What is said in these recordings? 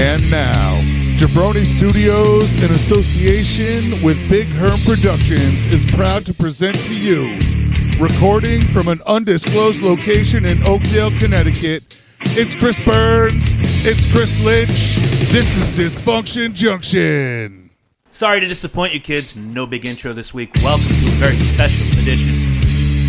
And now, Jabroni Studios, in association with Big Herm Productions, is proud to present to you, recording from an undisclosed location in Oakdale, Connecticut, it's Chris Burns, it's Chris Lynch, this is Dysfunction Junction. Sorry to disappoint you kids, no big intro this week. Welcome to a very special edition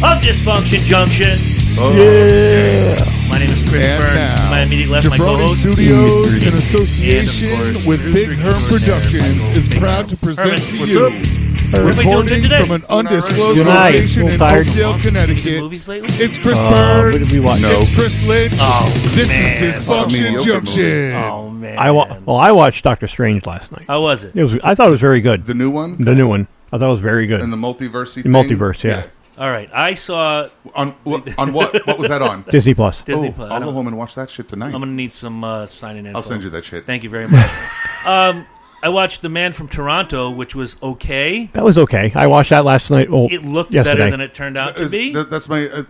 of Dysfunction Junction. Oh, yeah. My name is Chris And Burns. now, To my immediate left, my Jabroni co-host. Studios, in And, association of course, with Big producer Herm extraordinaire, Productions, Michael is Big proud Herm. to present Herman, to what's you, up? Everybody doing good recording today? from an undisclosed Good night. location in Tired. Oakdale, Seen Connecticut. movies lately? It's Chris what Burns, did we watch? no. It's Chris Lynch, this man. is Dysfunction Junction. Oh, man. I watched Doctor Strange last night. How was it? I thought it was very good. The new one? The new one. I thought it was very good. And the multiverse The multiverse, yeah. All right, I saw On what? What was that on? Disney Plus. Disney Oh, Plus. I'll go home and watch that shit tonight. I'm going to need some signing info. I'll send you that shit. Thank you very much. I watched The Man from Toronto, which was okay. That was okay. I watched that last night. Oh, It looked yesterday. better than it turned out to be. That's my.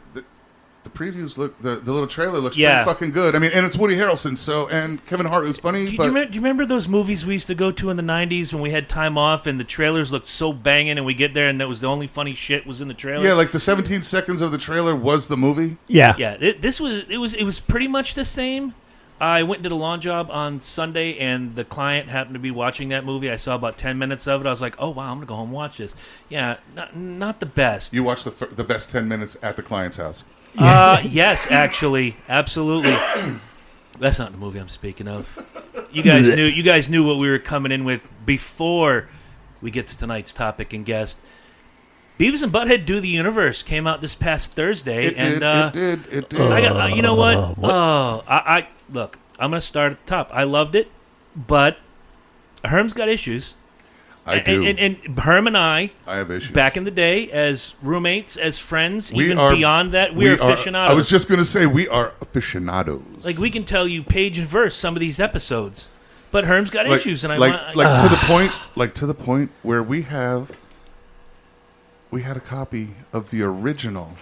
The previews look. The little trailer looks Yeah. pretty fucking good. I mean, and it's Woody Harrelson, and Kevin Hart, who's funny. Do you, but do you remember those movies we used to go to in the 90s when we had time off and the trailers looked so banging and we get there and that was the only funny shit was in the trailer? yeah, like the 17 seconds of the trailer was the movie. Yeah. Yeah, it was pretty much the same. I went and did a lawn job on Sunday, and the client happened to be watching that movie. I saw about 10 minutes of it. I was like, oh, wow, I'm going to go home and watch this. Yeah, not the best. You watched the best 10 minutes at the client's house. Yes, actually. Absolutely. That's not the movie I'm speaking of. You guys knew what we were coming in with before we get to tonight's topic and guest. Beavis and Butthead Do the Universe came out this past Thursday, It did. I got, you know what? I look. I'm gonna start at the top. I loved it, but Herm's got issues. I do. And Herm and I have issues. back in the day as roommates, as friends, We even are- beyond that, we're aficionados. I was just going to say, we are aficionados. Like, we can tell you page and verse some of these episodes, but Herm's got issues, and to the point where we had a copy of the original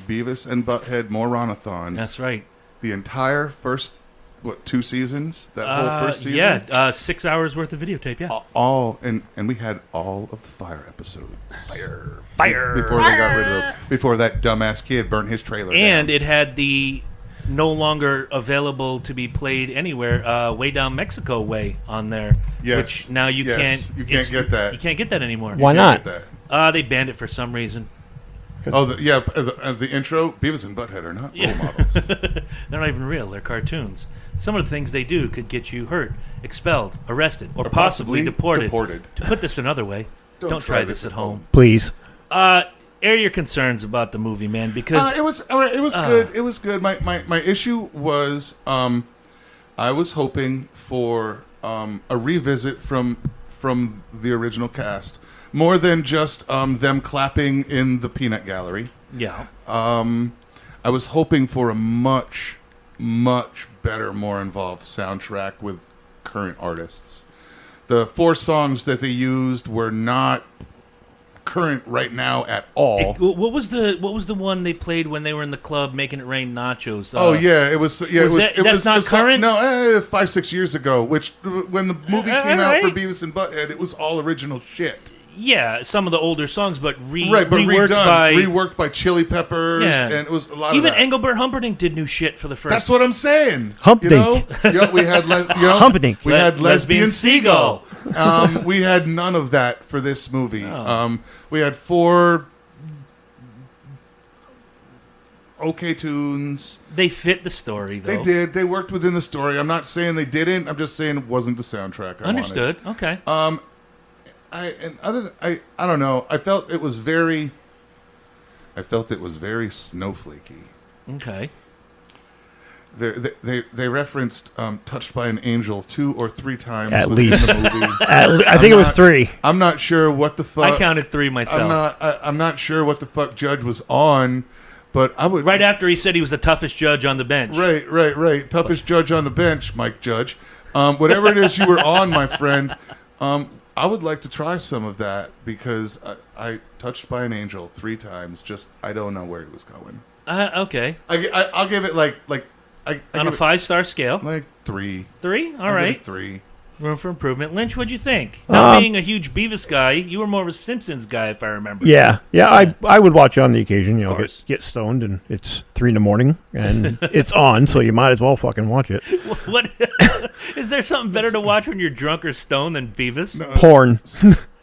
Beavis and Butthead Moranathon. That's right. The entire first 2 seasons? That whole first season? Yeah, 6 hours worth of videotape. Yeah, All and we had all of the Fire episodes. fire Before they got rid of before that dumbass kid burnt his trailer and down. it had the no longer available to be played anywhere Way Down Mexico Way on there. Yes. Which now you Yes. can't. You can't get that. You can't get that anymore. Why You not? can't get that. They banned it for some reason. Oh, the intro, Beavis and Butthead are not role models. They're not even real. They're cartoons. Some of the things they do could get you hurt, expelled, arrested, or possibly deported. To put this another way, don't try this at home. Please. Air your concerns about the movie, man, because It was all right. It was good. It was good. My issue was I was hoping for a revisit from the original cast, more than just them clapping in the peanut gallery. yeah. I was hoping for a much better, more involved soundtrack with current artists. The 4 songs that they used were not current right now at all. What was the one they played when they were in the club making it rain nachos? It was. Yeah, that's not current? No, 5-6 years ago. Which when the movie came out for Beavis and Butthead, it was all original shit. Yeah, some of the older songs, but reworked by Chili Peppers, Yeah. and it was a lot even of that. Engelbert Humperdinck did new shit for the first. That's what I'm saying. Humpdink. You know, we had Humpdink. We had Lesbian Seagull. We had none of that for this movie. Oh. We had 4 okay tunes. They fit the story, though. They did. They worked within the story. I'm not saying they didn't. I'm just saying it wasn't the soundtrack I Understood. Okay. wanted. I don't know. I felt it was very snowflakey. Okay. They referenced "Touched by an Angel" 2 or 3 times At within least. the movie. I think it was 3. I'm not sure what the fuck. I counted 3 myself. I'm not sure what the fuck Judge was on, but I would. Right after he said he was the toughest judge on the bench. Right. Toughest judge on the bench, Mike Judge. Whatever it is you were on, my friend. I would like to try some of that because I touched by an angel 3 times. Just I don't know where he was going. Okay. I'll give it like On a 5-star scale. like 3. 3? All I'll give right. it 3. Room for improvement. Lynch, what'd you think? Not being a huge Beavis guy, you were more of a Simpsons guy, if I remember. Yeah. I would watch it on the occasion. You know, course. get stoned, and it's 3 a.m. and it's on, so you might as well fucking watch it. What is there something better to watch when you're drunk or stoned than Beavis? No. Porn,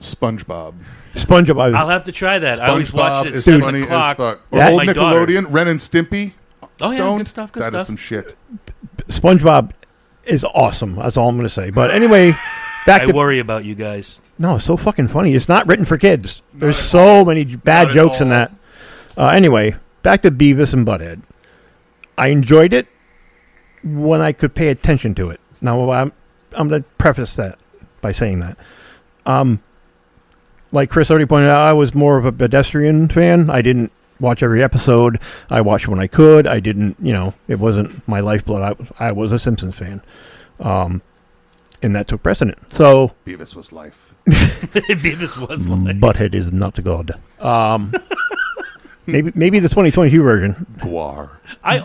SpongeBob. SpongeBob. I'll have to try that. I always watched SpongeBob it at is 7 funny as o'clock. fuck. Or Yeah. old My daughter. Nickelodeon, Ren and Stimpy. Oh, yeah, Stoned. good stuff, good That stuff. is some shit. SpongeBob is awesome. That's all I'm going to say. But anyway, back I to worry about you guys. no, it's so fucking funny. It's not written for kids. There's so many bad Not at jokes in all. that. Anyway, back to Beavis and Butthead. I enjoyed it when I could pay attention to it. Now, I'm going to preface that by saying that. Like Chris already pointed out, I was more of a pedestrian fan. I didn't watch every episode. I watched when I could. I didn't, it wasn't my lifeblood. I was a Simpsons fan. And that took precedent. So Beavis was life. Beavis was like. Butthead is not God. Maybe the 2022 version. Guar. I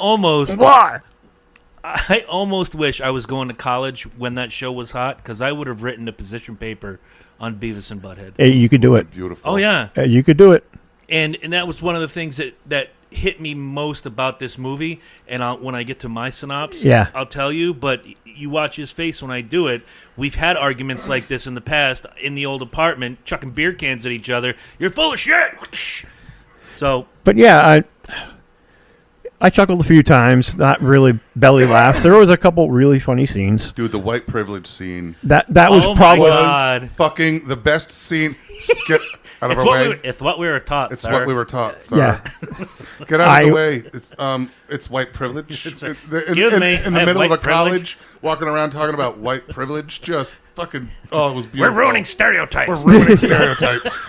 almost wish I was going to college when that show was hot, because I would have written a position paper on Beavis and Butthead. Hey, you could do it. Beautiful. Oh, yeah. You could do it. And that was one of the things that hit me most about this movie. And when I get to my synopsis, Yeah. I'll tell you. But you watch his face when I do it. We've had arguments like this in the past in the old apartment, chucking beer cans at each other. You're full of shit. So, But yeah, I chuckled a few times. Not really belly laughs. There was a couple really funny scenes. Dude, the white privilege scene That was Oh my probably God. was fucking the best scene. Get out of it's our way. it's what we were taught. It's sir. what we were taught. Sir. Yeah. Get out of the way. It's white privilege. It's right. In Excuse me, the I have middle of a white college, walking around talking about white privilege. Just fucking. Oh, it was We're beautiful. ruining stereotypes. We're ruining stereotypes.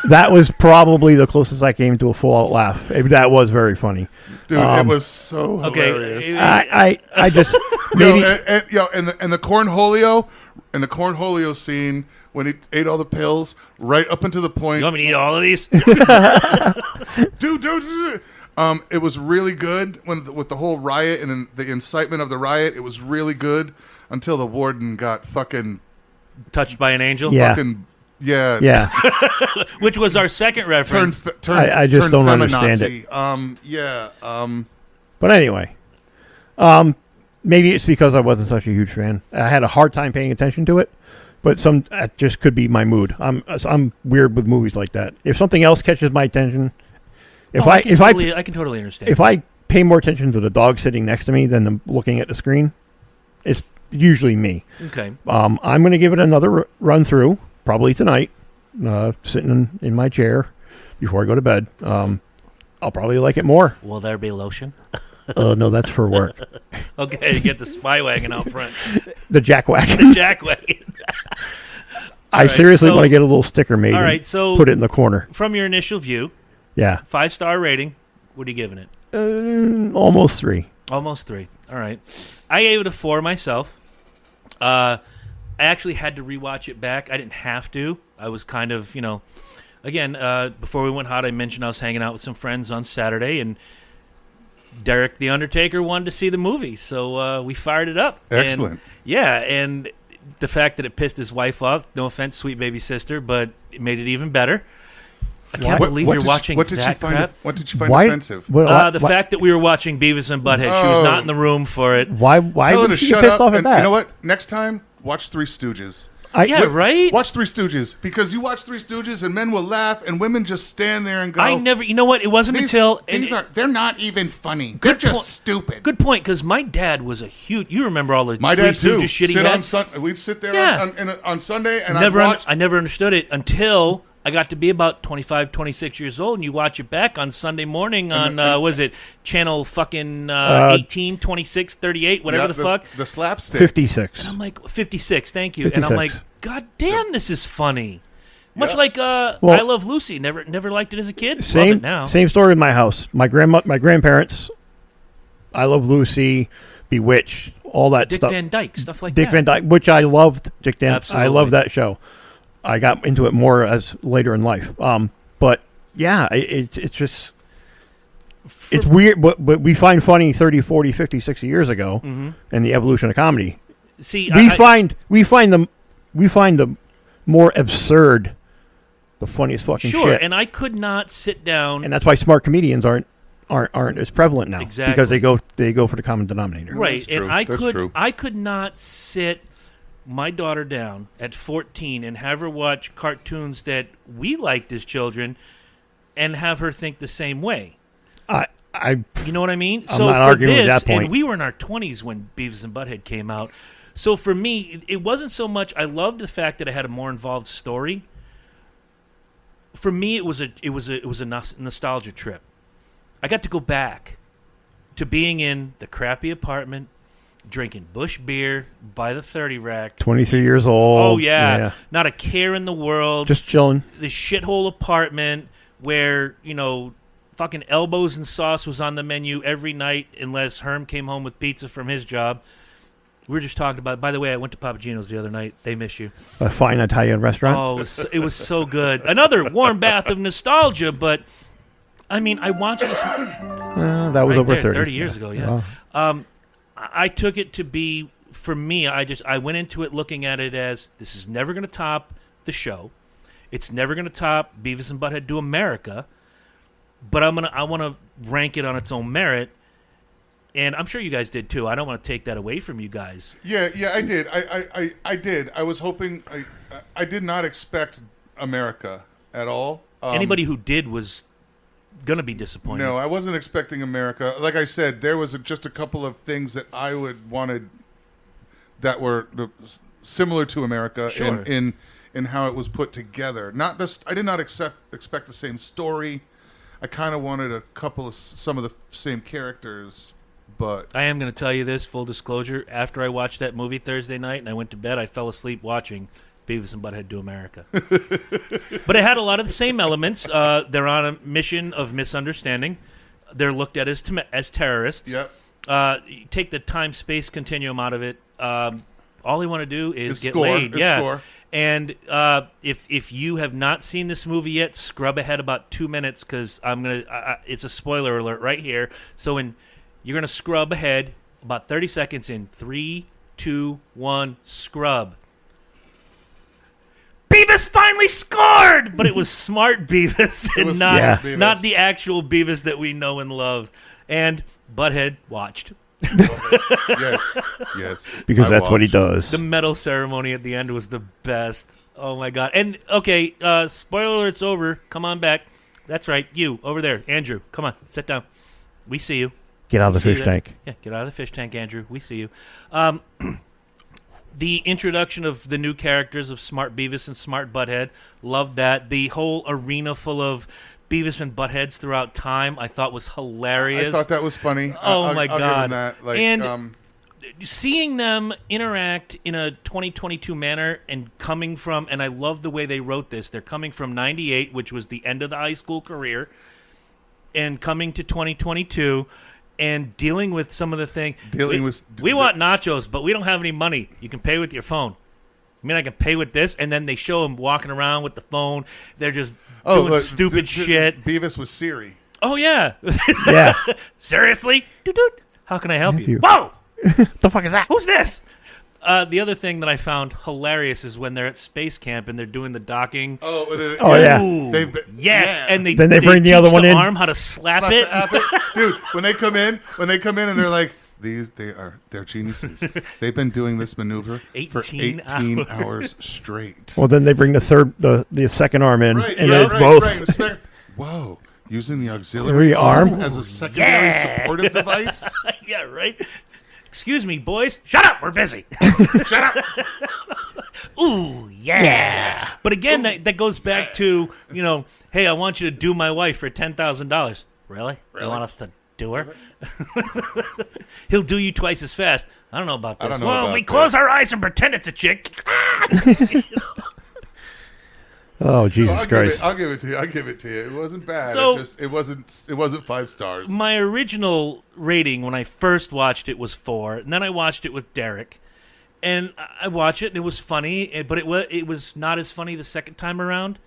that was probably the closest I came to a full out laugh. That was very funny. Dude, it was so Okay, hilarious. I just maybe And the cornholio scene when he ate all the pills right up until the point. You want me to eat all of these? Dude. It was really good with the whole riot and the incitement of the riot. It was really good until the warden got fucking Touched by an angel? Yeah. fucking yeah. yeah. Which was our second reference. I just don't understand it. But anyway, maybe it's because I wasn't such a huge fan. I had a hard time paying attention to it, but that just could be my mood. I'm weird with movies like that. If something else catches my attention, I can totally understand. if I pay more attention to the dog sitting next to me than looking at the screen, it's usually me. Okay. I'm going to give it another run through, probably tonight, sitting in my chair before I go to bed. I'll probably like it more. Will there be lotion? No, that's for work. Okay, you get the spy wagon out front. The jack wagon. The jack wagon. I right, seriously so- want to get a little sticker made. All and right, so put it in the corner. from your initial view, Yeah, 5-star rating, what are you giving it? almost 3. Almost 3. All right. I gave it a 4 myself. I actually had to rewatch it back. I didn't have to. I was kind of, again, before we went hot, I mentioned I was hanging out with some friends on Saturday, and Derek the Undertaker wanted to see the movie, so we fired it up. Excellent. And the fact that it pissed his wife off, no offense, sweet baby sister, but it made it even better. I can't believe you're watching that crap. What did you find Why? offensive? The fact that we were watching Beavis and Butthead, she was not in the room for it. Why Tell her would to she get shut pissed up. off at And that? you know what? Next time, watch Three Stooges. Yeah, right? Watch Three Stooges, because you watch Three Stooges and men will laugh and women just stand there and go. I never, you know what? It wasn't until they're not even funny. They're just stupid. Good point, because my dad was a huge. You remember all the My Three dad too. Stooges shit he had? We'd sit there Yeah. on Sunday and I never understood it until I got to be about 25, 26 years old, and you watch it back on Sunday morning on was it channel fucking 18, 26, 38, whatever the fuck. The slapstick. 56. I'm like 56. Thank you. 56. And I'm like, God damn, this is funny. Much Yeah. like Well, I Love Lucy. Never liked it as a kid. Love it now. Same story in my house. My grandparents, I Love Lucy, Bewitched, all that Dick stuff. Van Dyke, stuff like Dick that. Van Dyke, which I loved. Absolutely. I love that show. I got into it more as later in life. But yeah, it's just it's weird, but we find funny 30, 40, 50, 60 years ago in the evolution of comedy. See, We find the more absurd the funniest fucking sure, shit. and I could not sit down. And that's why smart comedians aren't as prevalent now. Exactly. Because they go for the common denominator. Right, That's true. and That's true. I could not sit my daughter down at 14 and have her watch cartoons that we liked as children and have her think the same way. You know what I mean? I'm so not for arguing this, with that point. and we were in our 20s when Beavis and Butthead came out. So for me, it wasn't so much. I loved the fact that I had a more involved story. For me, it was a nostalgia trip. I got to go back to being in the crappy apartment, drinking Busch beer by the 30 rack. 23 years old. Oh yeah, not a care in the world. Just chilling. This shithole apartment where fucking elbows and sauce was on the menu every night unless Herm came home with pizza from his job. We were just talking about. By the way, I went to Papagino's the other night. They miss you. A fine Italian restaurant. Oh, it was so good. Another warm bath of nostalgia. But I mean, I watched this. That was right over there, 30 years ago. Yeah. Wow. I took it to be, for me, I went into it looking at it as, this is never going to top the show. It's never going to top Beavis and Butthead Do America. But I want to rank it on its own merit. And I'm sure you guys did too. I don't want to take that away from you guys. Yeah, I did. I did. I was hoping. I did not expect America at all. Anybody who did was gonna be disappointed. No, I wasn't expecting America. Like I said, there was just a couple of things that I wanted that were similar to America Sure. in how it was put together. Not this. I did not expect the same story. I kind of wanted some of the same characters. But I am going to tell you this, full disclosure. After I watched that movie Thursday night and I went to bed, I fell asleep watching Beavis and Butthead Do America. But it had a lot of the same elements. They're on a mission of misunderstanding. They're looked at as terrorists. Yep. Take the time-space continuum out of it. All they want to do is get score. laid. Yeah. Score. And if you have not seen this movie yet, scrub ahead about 2 minutes because it's a spoiler alert right here. So you're going to scrub ahead about 30 seconds in 3, 2, 1, scrub. Beavis finally scored! But it was smart Beavis and not the actual Beavis that we know and love. And Butthead watched. Yes. Because that's what he does. The medal ceremony at the end was the best. Oh, my God. And, okay, spoiler alert's over. Come on back. That's right. You, over there. Andrew, come on. Sit down. We see you. Get out of the fish tank. Yeah, get out of the fish tank, Andrew. We see you. The introduction of the new characters of Smart Beavis and Smart Butthead, loved that. The whole arena full of Beavis and Buttheads throughout time, I thought was hilarious. I thought that was funny. Oh, my God. I'll give them that. And seeing them interact in a 2022 manner and coming from, and I love the way they wrote this, they're coming from 98, which was the end of the high school career, and coming to 2022 and dealing with some of the things. We want nachos, but we don't have any money. You can pay with your phone. I mean, I can pay with this, and then they show them walking around with the phone. They're just doing stupid shit. Beavis was Siri. Oh, yeah. Yeah. Seriously? Doot-doot. How can I help you? Whoa! The fuck is that? Who's this? The other thing that I found hilarious is when they're at space camp and they're doing the docking. Yeah. Ooh, yeah. And they bring the other one in. Arm how to slap it. Dude, when they come in and they're like, they're geniuses. They've been doing this maneuver for 18 hours straight. Well, then they bring the second arm in, it's both. Right. Whoa. Using the auxiliary arm as a secondary supportive device? Yeah, right. Excuse me, boys. Shut up. We're busy. Shut up. Ooh, yeah. But again, that goes back to, hey, I want you to do my wife for $10,000. Really? You want us to do her? He'll do you twice as fast. I don't know about this. Well, we close our eyes and pretend it's a chick. Oh, Jesus Christ! I'll give it to you. It wasn't bad. So, it wasn't 5 stars. My original rating when I first watched it was 4, and then I watched it with Derek, and I watched it and it was funny, but it was not as funny the second time around.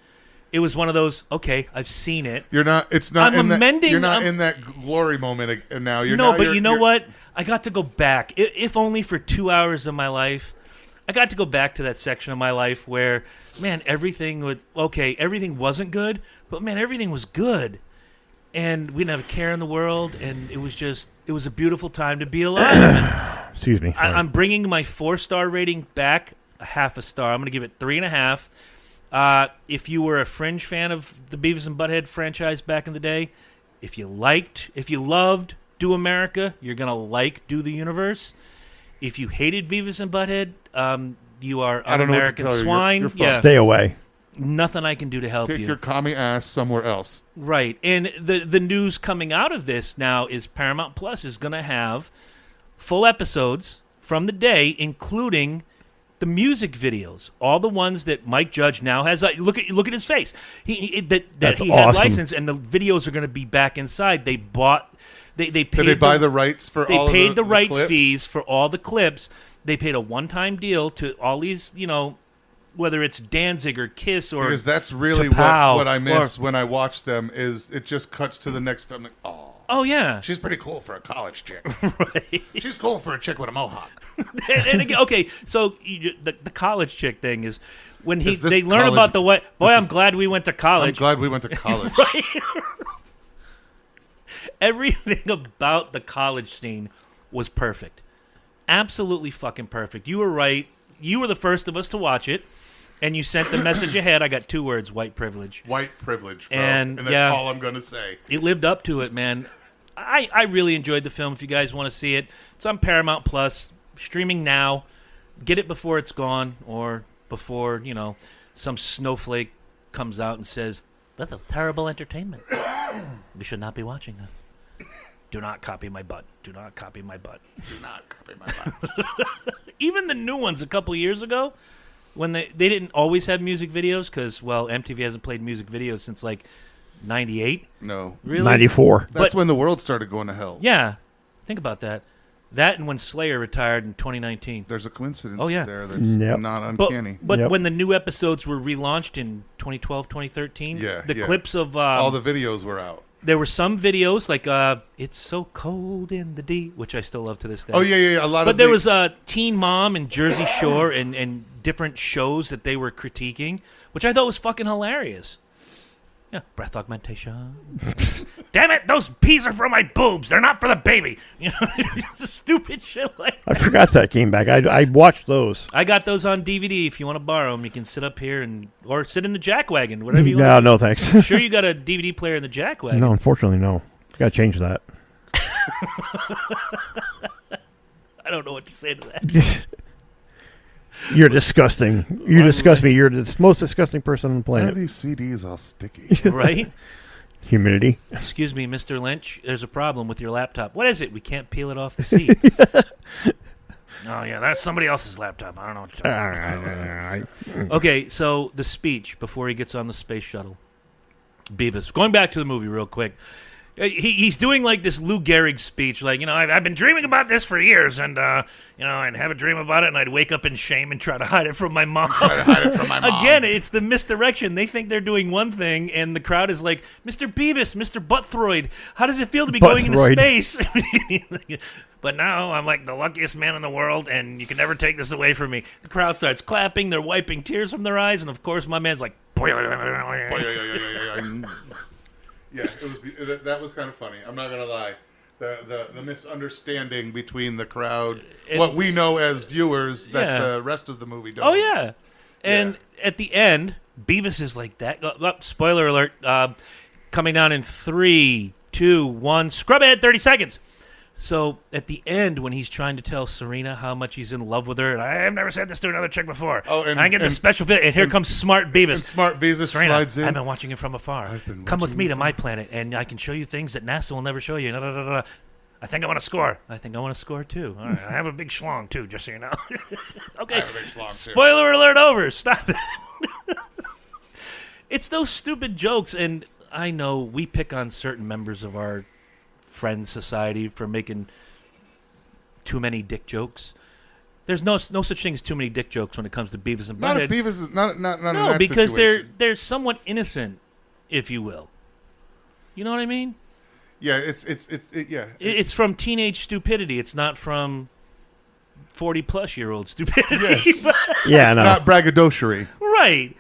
it was one of those. Okay, I've seen it. You're not. It's not. I'm amending. You're not in that glory moment now. But you know what? I got to go back, if only for 2 hours of my life. I got to go back to that section of my life where, man, everything wasn't good, but man, everything was good, and we didn't have a care in the world, and it was a beautiful time to be alive. And Excuse me. I'm bringing my 4-star rating back a half a star. I'm going to give it 3.5. If you were a fringe fan of the Beavis and Butthead franchise back in the day, if you loved Do America, you're going to like Do the Universe. If you hated Beavis and Butthead, you are an American swine. You're Stay away. Nothing I can do to help Take you. your commie ass somewhere else. Right. And the news coming out of this now is Paramount Plus is going to have full episodes from the day, including the music videos, all the ones that Mike Judge now has. Look at his face. That he had license, and the videos are going to be back inside. They bought. They paid. Did they buy the rights for all of the They paid the rights clips? fees for all the clips. They paid a one-time deal to all these, whether it's Danzig or Kiss or because that's really Tapao what I miss when I watch them. Is it just cuts to the next film? Like, oh yeah, she's pretty cool for a college chick. right. She's cool for a chick with a mohawk. and again, okay, so the college chick thing is when Is this they learn college- about the way. Boy, this I'm is- glad we went to I'm college. glad we went to college. Right? Everything about the college scene was perfect. Absolutely fucking perfect. You were right. You were the first of us to watch it, and you sent the message ahead. I got 2 words: white privilege. White privilege, bro. And, that's yeah. all I'm going to say. It lived up to it, man. I really enjoyed the film. If you guys want to see it, it's on Paramount Plus, streaming now. Get it before it's gone, or before some snowflake comes out and says that's a terrible entertainment. We should not be watching this. Do not copy my butt. Do not copy my butt. Do not copy my butt. Even the new ones a couple years ago, when they didn't always have music videos, because, well, MTV hasn't played music videos since, 98. No. Really? 94. That's when the world started going to hell. Yeah. Think about that. That and when Slayer retired in 2019. There's a coincidence yeah. there that's Yep. not uncanny. But Yep. when the new episodes were relaunched in 2012, 2013, the clips of... all the videos were out. There were some videos like "It's So Cold in the D," which I still love to this day. Oh, yeah. A lot But of there was Teen Mom and Jersey Shore and different shows that they were critiquing, which I thought was fucking hilarious. Yeah, breath augmentation. Damn it, those peas are for my boobs. They're not for the baby. It's a stupid shit like I that. forgot that came back. I watched those. I got those on DVD. If you want to borrow them, you can sit up here or sit in the jackwagon, whatever you want. No, thanks. Sure, you got a DVD player in the jackwagon. No, unfortunately, no. Got to change that. I don't know what to say to that. You're disgusting. You disgust me. You're the most disgusting person on the Why are planet. these CDs all sticky? Right? Humidity. Excuse me, Mr. Lynch. There's a problem with your laptop. What is it? We can't peel it off the seat. Oh, yeah, that's somebody else's laptop. I don't know what you're talking about. Okay, so the speech before he gets on the space shuttle. Beavis. Going back to the movie real quick. He's doing like this Lou Gehrig speech, like, I've been dreaming about this for years, and, I'd have a dream about it, and I'd wake up in shame and try to hide it from my mom. Again, it's the misdirection. They think they're doing one thing, and the crowd is like, Mr. Beavis, Mr. Butthroid, how does it feel to be going into space? But now I'm like the luckiest man in the world, and you can never take this away from me. The crowd starts clapping. They're wiping tears from their eyes, and of course my man's like... Yeah, that was kind of funny. I'm not gonna lie. The misunderstanding between the crowd, what we know as viewers, that the rest of the movie don't. Oh yeah, and at the end, Beavis is like that. Spoiler alert! Coming down in 3, 2, 1. Scrub ahead 30 seconds. So at the end, when he's trying to tell Serena how much he's in love with her, and I've never said this to another chick before. Oh, and I get the special fit, and here comes Smart Beavis. And Smart Beavis Serena, slides in. I've been watching it from afar. Come with me to my planet, and I can show you things that NASA will never show you. I think I want to score. I think I want to score too. All right, I have a big schlong too, just so you know. Okay. I have a big schlong too. Spoiler alert over. Stop it. It's those stupid jokes, and I know we pick on certain members of our friend society for making too many dick jokes. There's no such thing as too many dick jokes when it comes to Beavis and Not Butthead. a Beavis, not in No, that because situation. they're somewhat innocent, if you will. You know what I mean? Yeah, yeah. It's from teenage stupidity. It's not from 40-plus-year-old stupidity. Yes. Yeah, no. Not braggadociory. Right.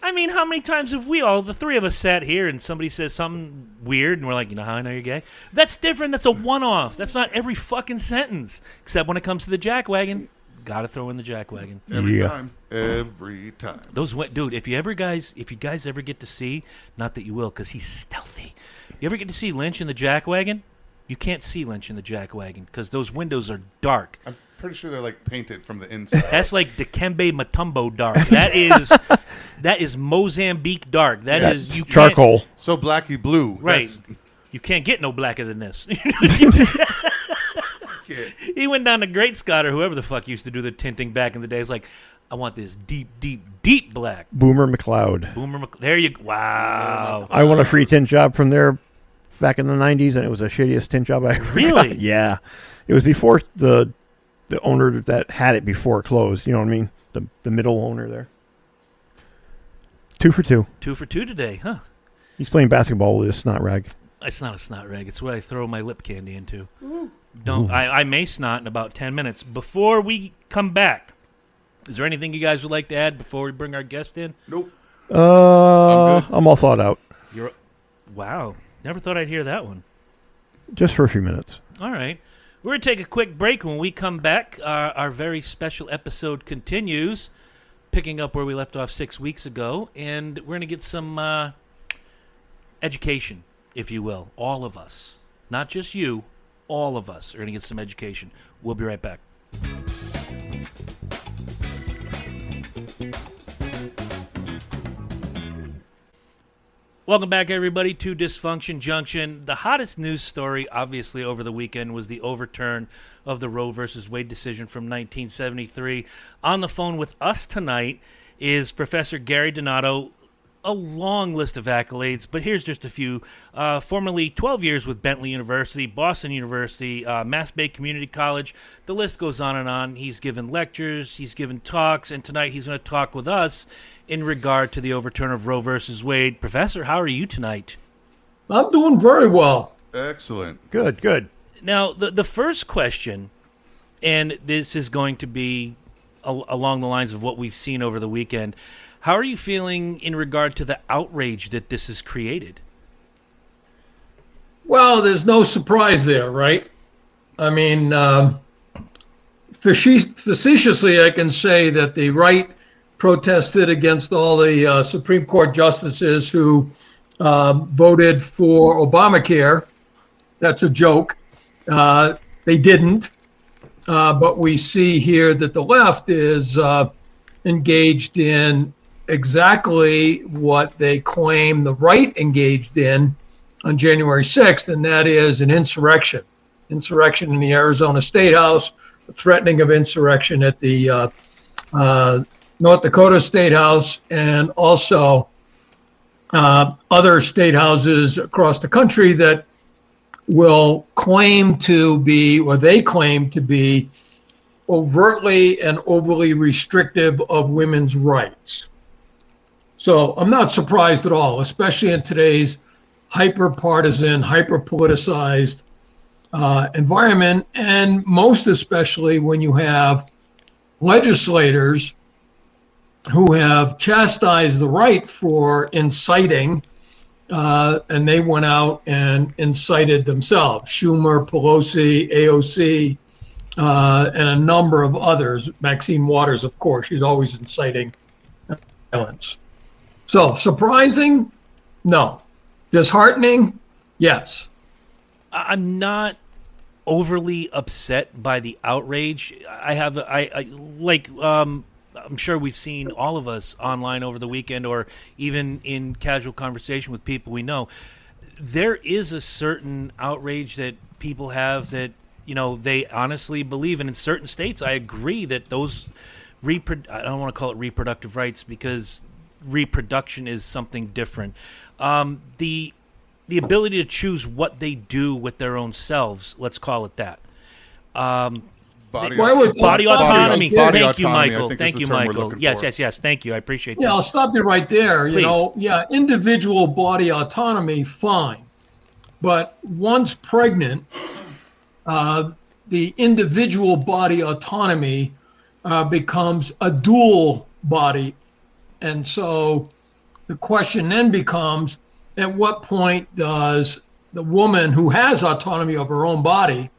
I mean, how many times have the three of us sat here and somebody says something weird and we're like, you know how I know you're gay? That's different. That's a one-off. That's not every fucking sentence. Except when it comes to the jackwagon. Gotta throw in the jackwagon. Every time. Every time. Dude, if you guys ever get to see, not that you will, because he's stealthy. You ever get to see Lynch in the jackwagon? You can't see Lynch in the jackwagon because those windows are dark. I'm pretty sure they're like painted from the inside. That's like Dikembe Mutombo dark. That is Mozambique dark. That is you charcoal. So blacky blue. Right. You can't get no blacker than this. He went down to Great Scott or whoever the fuck used to do the tinting back in the day. It's like, I want this deep, deep, deep black. Boomer McLeod. There you go. Wow. I won a free tint job from there back in the 90s, and it was the shittiest tint job I ever Really? got. Yeah. It was before the owner that had it before it closed. You know what I mean? The middle owner there. 2 for 2. 2 for 2 today, huh? He's playing basketball with his snot rag. It's not a snot rag. It's what I throw my lip candy into. I may snot in about 10 minutes. Before we come back, is there anything you guys would like to add before we bring our guest in? Nope. I'm all thought out. Wow. Never thought I'd hear that one. Just for a few minutes. All right. We're going to take a quick break. When we come back, our very special episode continues, picking up where we left off 6 weeks ago, and we're going to get some education, if you will. All of us. Not just you. All of us are going to get some education. We'll be right back. Welcome back, everybody, to Dysfunction Junction. The hottest news story, obviously, over the weekend was the overturn of the Roe versus Wade decision from 1973. On the phone with us tonight is Professor Gary Donato. A long list of accolades, but here's just a few. Formerly 12 years with Bentley University, Boston University, Mass Bay Community College. The list goes on and on. He's given lectures, he's given talks, and tonight he's going to talk with us in regard to the overturn of Roe versus Wade. Professor, how are you tonight? I'm doing very well. Excellent. Good. Now, the first question, and this is going to be along the lines of what we've seen over the weekend. How are you feeling in regard to the outrage that this has created? Well, there's no surprise there, right? I mean, facetiously, I can say that the right protested against all the Supreme Court justices who voted for Obamacare. That's a joke. They didn't. But we see here that the left is engaged in exactly what they claim the right engaged in on January 6th, and that is an insurrection. Insurrection in the Arizona State House, threatening of insurrection at the North Dakota State House, and also other state houses across the country that will claim to be, or they claim to be, overtly and overly restrictive of women's rights. So I'm not surprised at all, especially in today's hyper-partisan, hyper-politicized environment, and most especially when you have legislators who have chastised the right for inciting, and they went out and incited themselves. Schumer, Pelosi, AOC, and a number of others. Maxine Waters, of course, she's always inciting violence. So, surprising? No. Disheartening? Yes. I'm not overly upset by the outrage. I'm sure we've seen, all of us, online over the weekend or even in casual conversation with people we know. There is a certain outrage that people have that, they honestly believe in certain states. I agree that those I don't want to call it reproductive rights because reproduction is something different. The ability to choose what they do with their own selves, let's call it that. But Body Why would- body body- autonomy. body Thank you, autonomy, I Michael. think is Thank the you, term we're Michael. looking Yes, for. yes. Thank you. I appreciate Yeah, that. I'll stop you right there. Please. Individual body autonomy, fine. But once pregnant, the individual body autonomy becomes a dual body. And so the question then becomes, at what point does the woman who has autonomy of her own body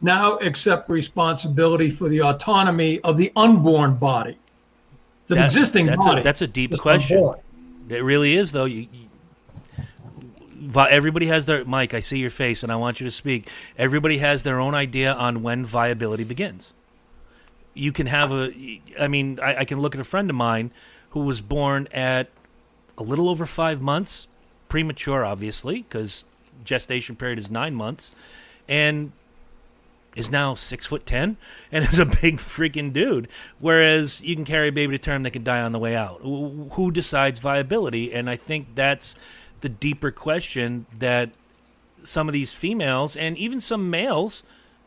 now accept responsibility for the autonomy of the unborn body? It's an existing body. That's a deep just question. unborn. It really is, though. Everybody has their Mike. I see your face, and I want you to speak. Everybody has their own idea on when viability begins. You can have I can look at a friend of mine who was born at a little over 5 months, premature, obviously, because gestation period is 9 months, and is now 6'10" and is a big freaking dude. Whereas you can carry a baby to term that can die on the way out. Who decides viability? And I think that's the deeper question that some of these females and even some males,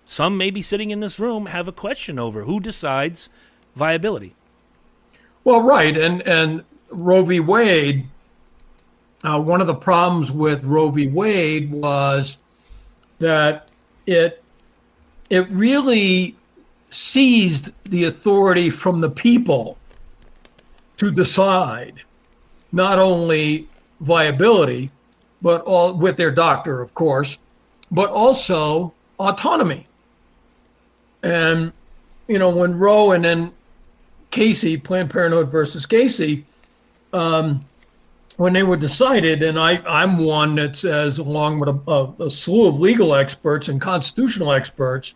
some maybe sitting in this room, have a question over. Who decides viability? Well, right. And Roe v. Wade, one of the problems with Roe v. Wade was that it really seized the authority from the people to decide not only viability, but all with their doctor, of course, but also autonomy. And, when Roe and then Casey, Planned Parenthood versus Casey, when they were decided, and I'm one that says, along with a slew of legal experts and constitutional experts,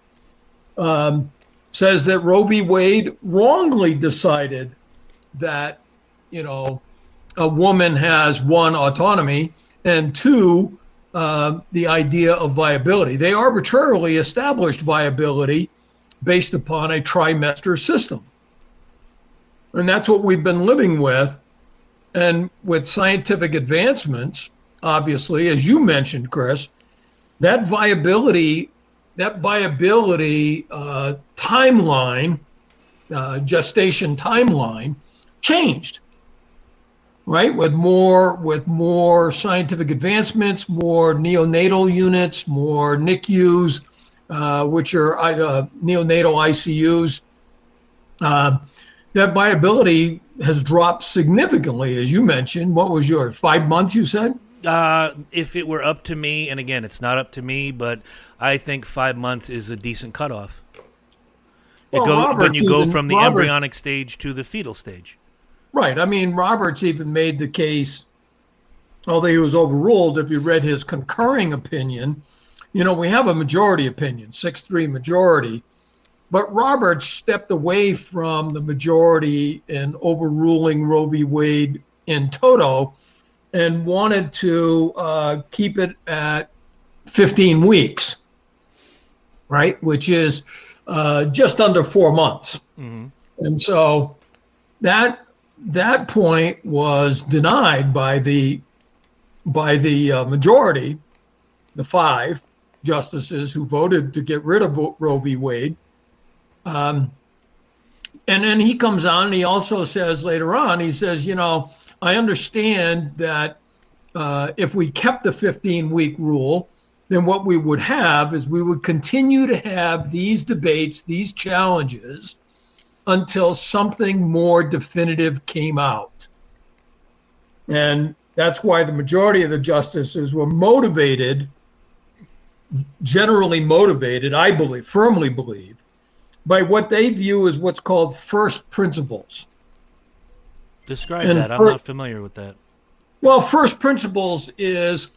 says that Roe v. Wade wrongly decided that, a woman has, one, autonomy, and two, the idea of viability. They arbitrarily established viability based upon a trimester system. And that's what we've been living with. And with scientific advancements, obviously, as you mentioned, Chris, that viability timeline, gestation timeline, changed. Right, with more scientific advancements, more neonatal units, more NICUs, which are neonatal ICUs. That viability has dropped significantly, as you mentioned. What was yours? 5 months, you said? If it were up to me, and again, it's not up to me, but I think 5 months is a decent cutoff. When you go from the embryonic stage to the fetal stage. Right. I mean, Roberts even made the case, although he was overruled, if you read his concurring opinion, we have a majority opinion, 6-3 majority, but Roberts stepped away from the majority in overruling Roe v. Wade in toto and wanted to keep it at 15 weeks, right, which is just under 4 months. Mm-hmm. And so that point was denied by the majority, the 5 justices who voted to get rid of Roe v. Wade. And then he comes on and he also says later on, he says, I understand that if we kept the 15-week rule, then what we would have is we would continue to have these debates, these challenges, until something more definitive came out. And that's why the majority of the justices were generally motivated, I believe, firmly believe, by what they view as what's called first principles. Describe that. I'm not familiar with that. Well, first principles is,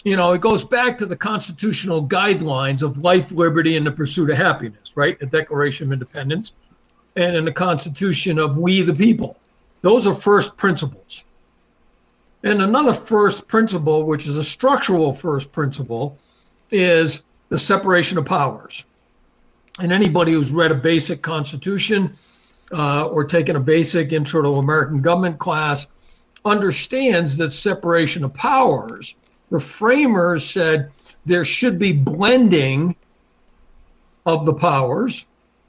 it goes back to the constitutional guidelines of life, liberty, and the pursuit of happiness, right? The Declaration of Independence. And in the Constitution of we the people. Those are first principles. And another first principle, which is a structural first principle, is the separation of powers. And anybody who's read a basic Constitution or taken a basic Intro to American Government class understands that separation of powers, the framers said there should be blending of the powers,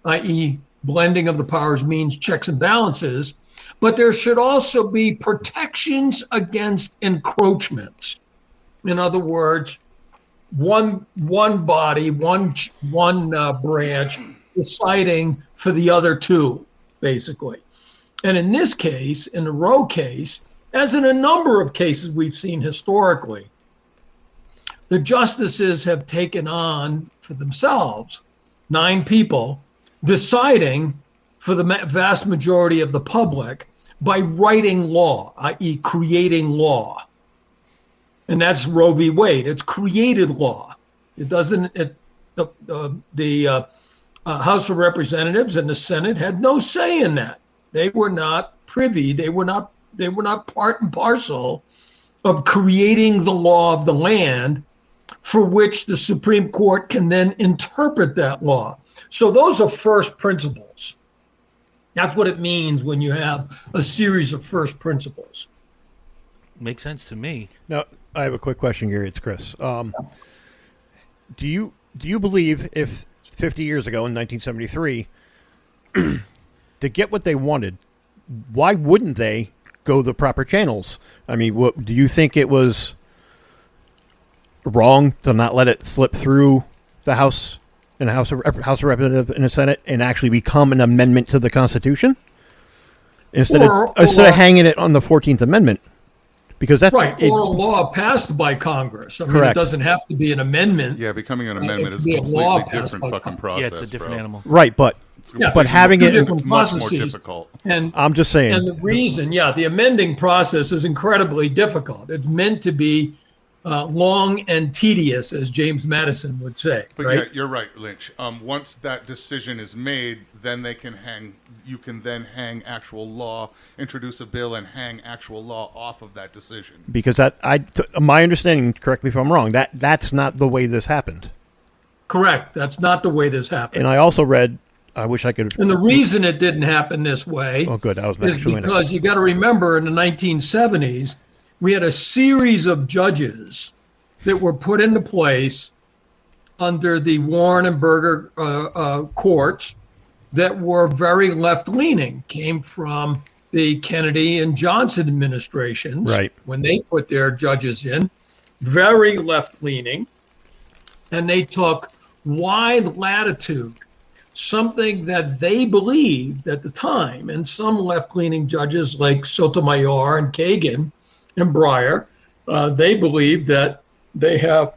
i.e. blending of the powers means checks and balances, but there should also be protections against encroachments. In other words, one body, one branch deciding for the other two, basically. And in this case, in the Roe case, as in a number of cases we've seen historically, the justices have taken on for themselves 9 people deciding for the vast majority of the public by writing law, i.e. creating law. And that's Roe v. Wade. It's created law. It doesn't, the House of Representatives and the Senate had no say in that. They were not privy. They were not part and parcel of creating the law of the land for which the Supreme Court can then interpret that law. So those are first principles. That's what it means when you have a series of first principles. Makes sense to me. Now, I have a quick question, Gary. It's Chris. Do you believe if 50 years ago in 1973, to get what they wanted, why wouldn't they go the proper channels? I mean, do you think it was wrong to not let it slip through the House and the House of Representatives and the Senate and actually become an amendment to the Constitution instead of hanging it on the 14th Amendment? Because that's right, or a law passed by Congress. I mean, correct. It doesn't have to be an amendment. Yeah, becoming an amendment is a completely different fucking process. Yeah, it's a different animal. right, but having it much more difficult. And I'm just saying. And the reason, the amending process is incredibly difficult. It's meant to be long and tedious, as James Madison would say. But right? yeah, you're right, Lynch. Once that decision is made, then you can then hang actual law, introduce a bill, and hang actual law off of that decision. Because my understanding, correct me if I'm wrong, that's not the way this happened. Correct. That's not the way this happened. And I also read, I wish I could. And the reason it didn't happen this way is because you got to remember in the 1970s, we had a series of judges that were put into place under the Warren and Burger courts that were very left-leaning, came from the Kennedy and Johnson administrations, right, when they put their judges in, very left-leaning, and they took wide latitude, something that they believed at the time, and some left-leaning judges like Sotomayor and Kagan and Breyer, they believe that they have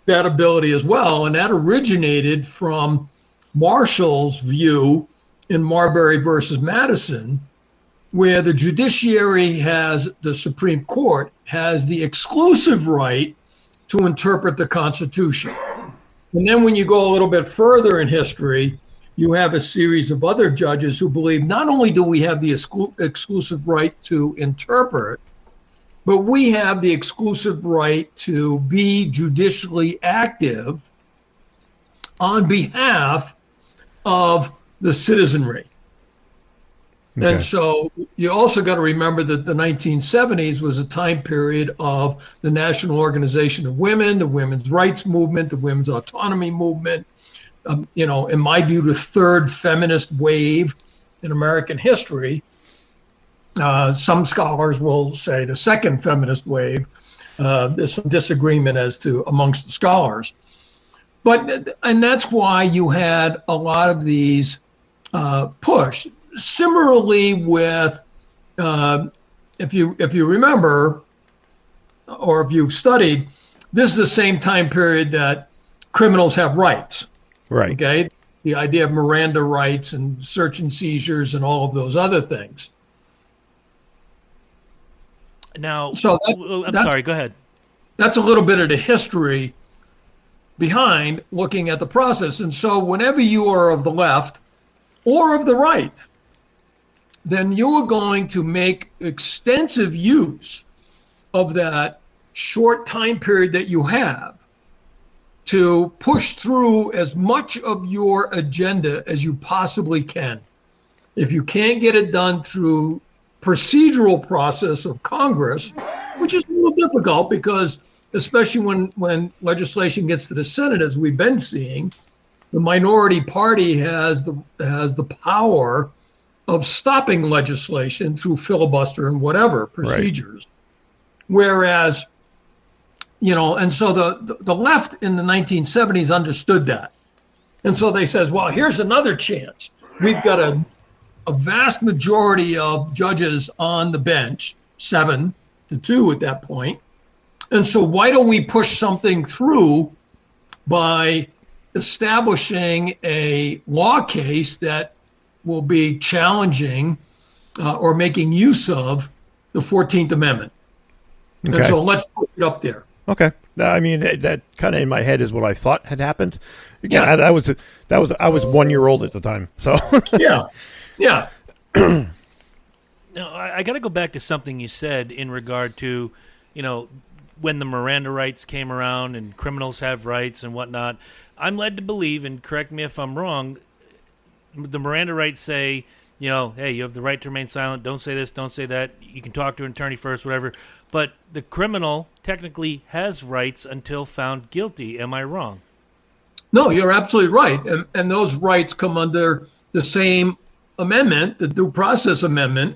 that ability as well, and that originated from Marshall's view in Marbury versus Madison, where the the Supreme Court has the exclusive right to interpret the Constitution. And then when you go a little bit further in history, you have a series of other judges who believe not only do we have the exclusive right to interpret, but we have the exclusive right to be judicially active on behalf of the citizenry. Okay. And so you also got to remember that the 1970s was a time period of the National Organization of Women, the women's rights movement, the women's autonomy movement, in my view, the third feminist wave in American history. Some scholars will say the second feminist wave. There's some disagreement amongst the scholars. And that's why you had a lot of these push. Similarly with, if you remember, or if you've studied, this is the same time period that criminals have rights. Right. Okay. The idea of Miranda rights and search and seizures and all of those other things. Now, I'm sorry, go ahead. That's a little bit of the history behind looking at the process. And so whenever you are of the left or of the right, then you're going to make extensive use of that short time period that you have to push through as much of your agenda as you possibly can. If you can't get it done through procedural process of Congress, which is a little difficult because especially when legislation gets to the Senate, as we've been seeing, the minority party has the power of stopping legislation through filibuster and whatever procedures. Whereas, and so the left in the 1970s understood that. And so they says, well, here's another chance. We've got a vast majority of judges on the bench, 7-2 at that point. And so why don't we push something through by establishing a law case that will be challenging or making use of the 14th Amendment. Okay. And so let's put it up there. Okay. I mean, that kind of in my head is what I thought had happened. Again, I was 1 year old at the time. So yeah. Now, I got to go back to something you said in regard to, when the Miranda rights came around and criminals have rights and whatnot. I'm led to believe, and correct me if I'm wrong, the Miranda rights say, hey, you have the right to remain silent. Don't say this, don't say that. You can talk to an attorney first, whatever. But the criminal technically has rights until found guilty. Am I wrong? No, you're absolutely right. And those rights come under the same amendment, the Due Process Amendment,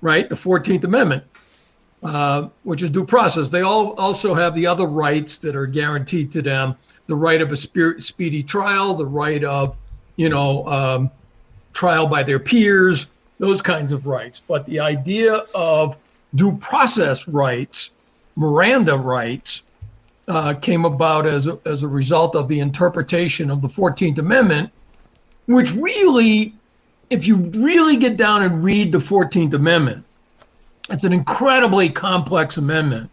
right? The 14th Amendment, which is due process. They all also have the other rights that are guaranteed to them. The right of a speedy trial, the right of, trial by their peers, those kinds of rights. But the idea of due process rights, Miranda rights, came about as a result of the interpretation of the 14th Amendment, which really, if you really get down and read the 14th Amendment, it's an incredibly complex amendment.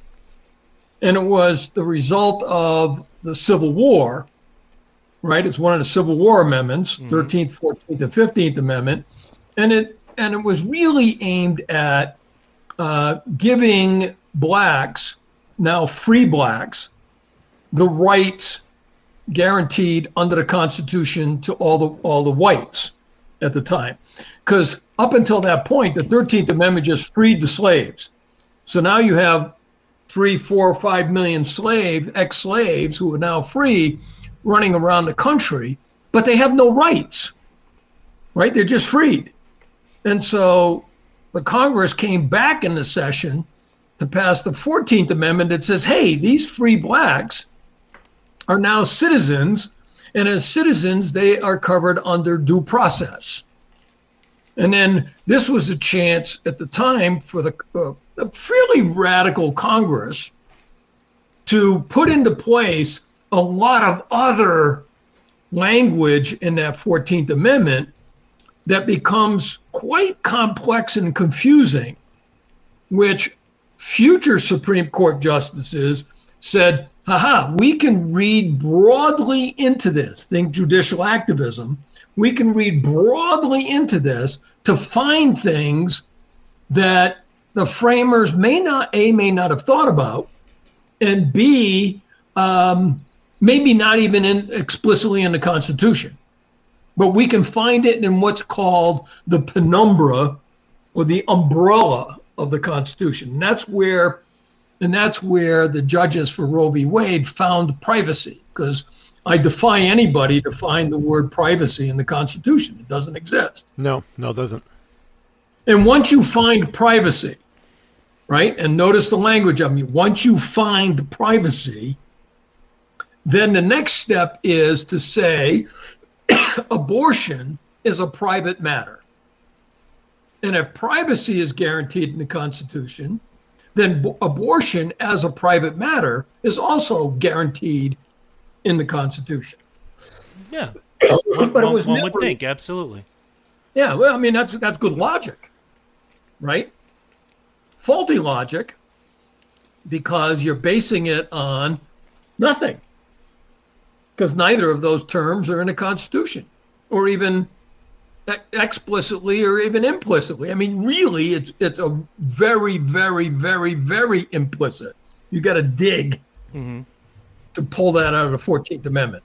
And it was the result of the Civil War, right? It's one of the Civil War amendments, 13th, 14th, and 15th Amendment. And it was really aimed at giving blacks, now free blacks, the rights guaranteed under the Constitution to all the whites at the time. Because up until that point, the 13th Amendment just freed the slaves. So now you have 3, 4, 5 million ex-slaves who are now free running around the country, but they have no rights, right? They're just freed. And so the Congress came back in the session to pass the 14th Amendment that says, hey, these free blacks are now citizens, and as citizens, they are covered under due process. And then this was a chance at the time for a fairly radical Congress to put into place a lot of other language in that 14th Amendment that becomes quite complex and confusing, which future Supreme Court justices said, we can read broadly into this, think judicial activism, we can read broadly into this to find things that the framers may not have thought about, and B, maybe not even explicitly in the Constitution. But we can find it in what's called the penumbra or the umbrella of the Constitution. And that's where the judges for Roe v. Wade found privacy, because I defy anybody to find the word privacy in the Constitution. It doesn't exist. No, it doesn't. And once you find privacy, right, and notice the language of me, once you find privacy, then the next step is to say abortion is a private matter. And if privacy is guaranteed in the Constitution, then abortion as a private matter is also guaranteed in the Constitution. Yeah. But it was one would think, absolutely. Yeah, well, I mean, that's good logic, right? Faulty logic, because you're basing it on nothing. Because neither of those terms are in the Constitution, or even explicitly or even implicitly. I mean, really, it's a very, very, very, very implicit. You got to dig to pull that out of the 14th Amendment.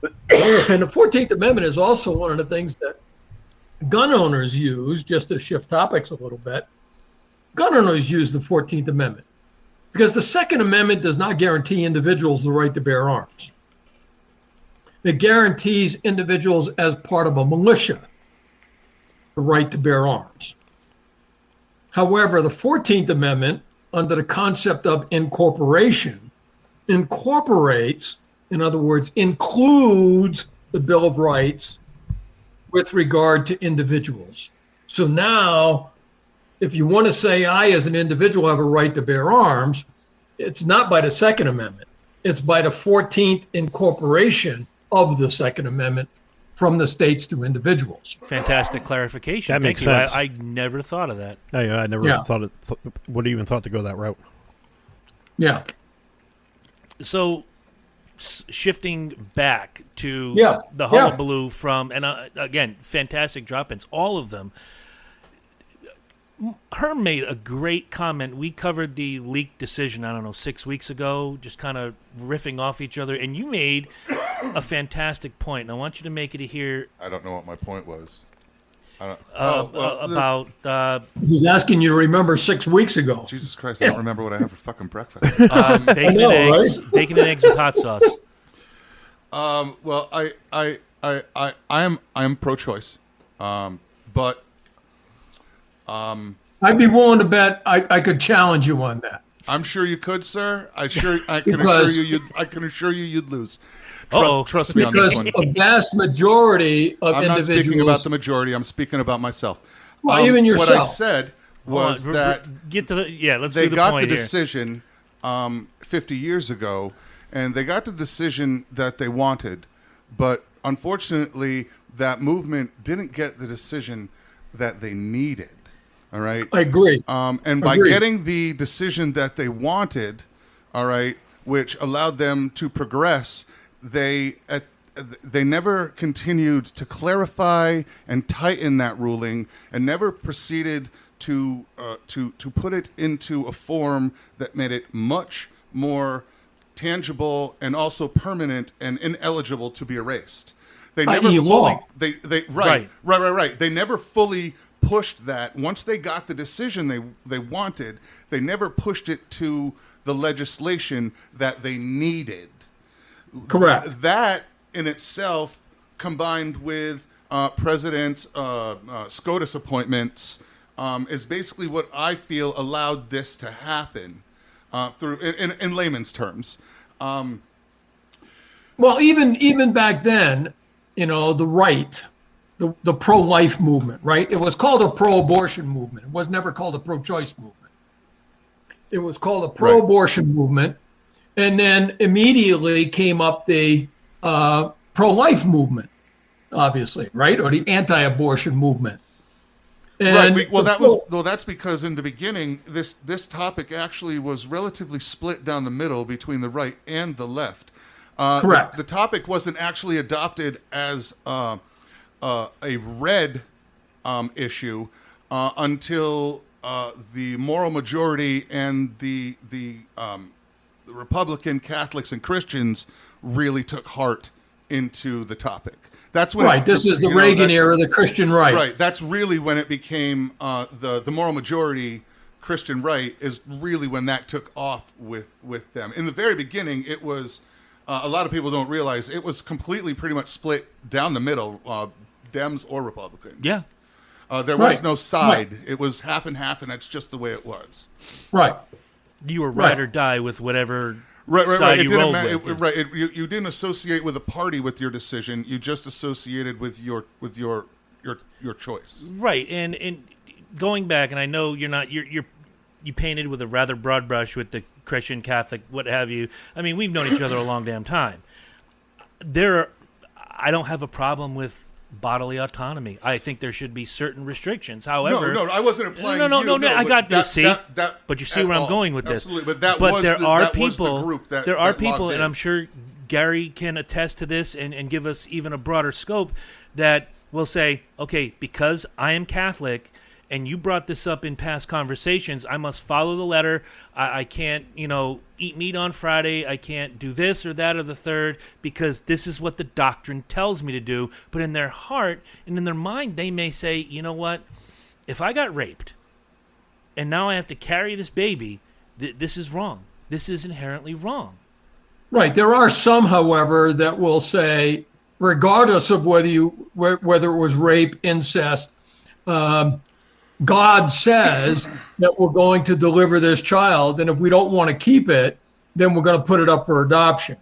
And the 14th Amendment is also one of the things that gun owners use, just to shift topics a little bit. Gun owners use the 14th Amendment because the Second Amendment does not guarantee individuals the right to bear arms. that guarantees individuals as part of a militia the right to bear arms. However, the 14th Amendment, under the concept of incorporation, incorporates, in other words, includes the Bill of Rights with regard to individuals. So now, if you want to say I as an individual have a right to bear arms, it's not by the Second Amendment. It's by the 14th incorporation of the Second Amendment from the states to individuals. Fantastic clarification. That Thank makes you. sense. I never thought of that. I never would have even thought to go that route. Yeah. So, shifting back to the Yeah. hullabaloo from, and again, fantastic drop-ins, all of them. Herm made a great comment. We covered the leaked decision, 6 weeks ago, just kind of riffing off each other, and you made a fantastic point, and I want you to make it here. I don't know what my point was. I don't, about He's asking you to remember 6 weeks ago. Jesus Christ, I don't remember what I had for fucking breakfast. bacon and eggs, bacon and eggs with hot sauce. Well, I'm pro-choice, but I'd be willing to bet I could challenge you on that. I'm sure you could, sir. I can assure you you'd lose. Trust me on this Because one. a vast majority of I'm not individuals. speaking about the majority. I'm speaking about myself. Well, even yourself. What I said was that Get to the let's they do the got point the here. decision 50 years ago, and they got the decision that they wanted, but unfortunately, that movement didn't get the decision that they needed. All right. I agree. And by Agreed. getting the decision that they wanted, all right, which allowed them to progress, they never continued to clarify and tighten that ruling, and never proceeded to put it into a form that made it much more tangible and also permanent and ineligible to be erased. They never i.e. fully law. Right. They never fully pushed that. Once they got the decision they wanted, they never pushed it to the legislation that they needed. Correct. That in itself, combined with President SCOTUS appointments, is basically what I feel allowed this to happen through in layman's terms. Well, even back then, the right, the pro-life movement, right? It was called a pro-abortion movement. It was never called a pro-choice movement. It was called a pro-abortion movement, and then immediately came up the pro-life movement, obviously, right? Or the anti-abortion movement. And that's because in the beginning, this topic actually was relatively split down the middle between the right and the left. Correct. The topic wasn't actually adopted as a red issue until the moral majority and the Republican Catholics and Christians really took heart into the topic. That's when this is the Reagan era, the Christian right. Right. That's really when it became the moral majority Christian right, is really when that took off with them. In the very beginning, it was a lot of people don't realize it was completely pretty much split down the middle, Dems or Republicans. Yeah. There was no side. Right. It was half and half, and that's just the way it was. Right. You were ride or die with whatever Right. side It you didn't rolled matter. with. You didn't associate with a party with your decision. You just associated with your choice. Right. And going back, and I know you're not you painted with a rather broad brush with the Christian, Catholic, what have you. I mean, we've known each other a long damn time. I don't have a problem with bodily autonomy. I think there should be certain restrictions. However, no, I wasn't implying. No. I got this. See, that, but you see where I'm going with this. Absolutely, there are people, and I'm sure Gary can attest to this and give us even a broader scope, that will say, okay, because I am Catholic, and you brought this up in past conversations, I must follow the letter. I can't, eat meat on Friday. I can't do this or that or the third, because this is what the doctrine tells me to do. But in their heart and in their mind, they may say, you know what? If I got raped and now I have to carry this baby, this is wrong. This is inherently wrong. Right. There are some, however, that will say, regardless of whether it was rape, incest. God says that we're going to deliver this child, and if we don't want to keep it, then we're going to put it up for adoption.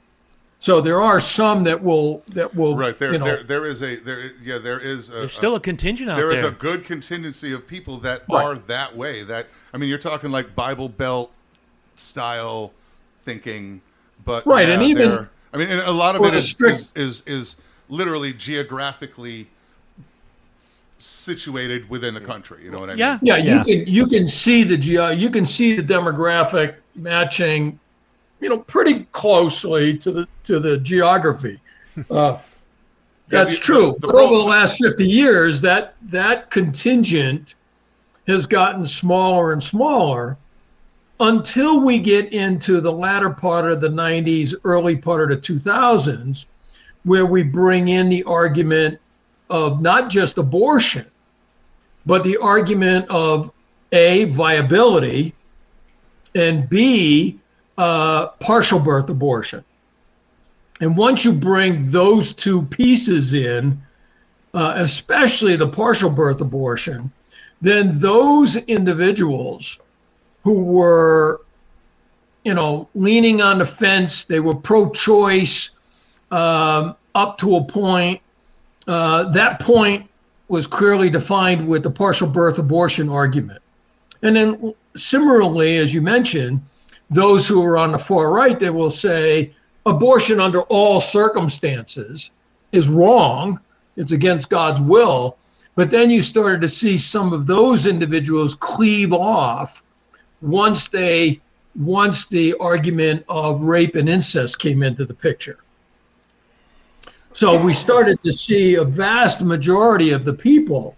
So there are some that will right there. you know, There's still a contingent out there. There is a good contingency of people that Right. are that way. That, I mean, you're talking like Bible Belt style thinking, but Right, yeah, and even and a lot of for it the strict- is literally geographically situated within a country. You know what I Yeah. mean? yeah, Yeah. you can see the demographic matching, pretty closely to the geography. That's true. But over the last 50 years, that contingent has gotten smaller and smaller until we get into the latter part of the 90s, early part of the 2000s, where we bring in the argument of not just abortion, but the argument of A, viability, and B, partial birth abortion. And once you bring those two pieces in, especially the partial birth abortion, then those individuals who were, leaning on the fence, they were pro-choice up to a point. That point was clearly defined with the partial birth abortion argument. And then similarly, as you mentioned, those who are on the far right, they will say abortion under all circumstances is wrong. It's against God's will. But then you started to see some of those individuals cleave off once the argument of rape and incest came into the picture. So we started to see a vast majority of the people,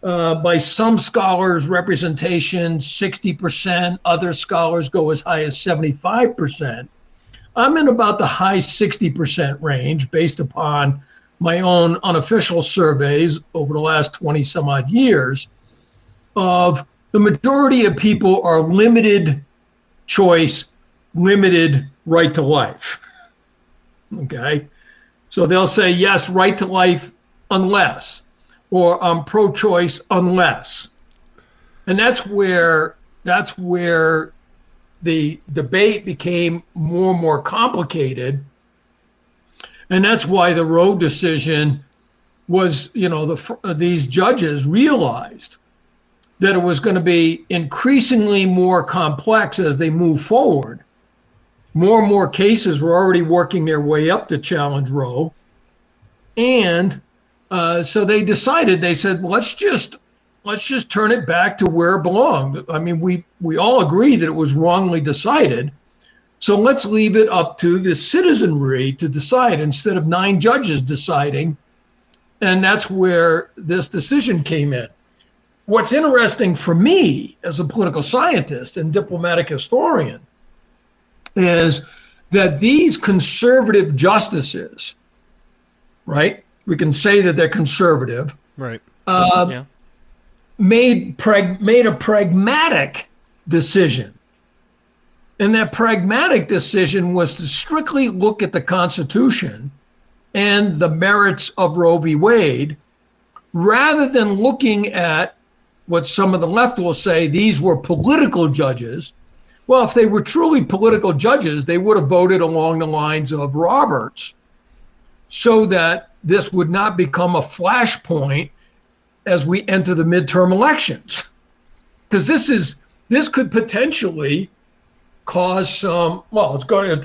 by some scholars' representation, 60%, other scholars go as high as 75%. I'm in about the high 60% range based upon my own unofficial surveys over the last 20 some odd years of the majority of people are limited choice, limited right to life. Okay. So they'll say, yes, right to life, unless, or I'm pro-choice, unless. And that's where the debate became more and more complicated. And that's why the Roe decision was, these judges realized that it was going to be increasingly more complex as they move forward. More and more cases were already working their way up to challenge Roe. And so they decided, they said, let's just turn it back to where it belonged. I mean, we all agree that it was wrongly decided. So let's leave it up to the citizenry to decide instead of 9 judges deciding. And that's where this decision came in. What's interesting for me as a political scientist and diplomatic historian is that these conservative justices, right? We can say that they're conservative. Right. Made a pragmatic decision. And that pragmatic decision was to strictly look at the Constitution and the merits of Roe v. Wade, rather than looking at what some of the left will say, these were political judges. Well, if they were truly political judges, they would have voted along the lines of Roberts so that this would not become a flashpoint as we enter the midterm elections. Because this could potentially cause it's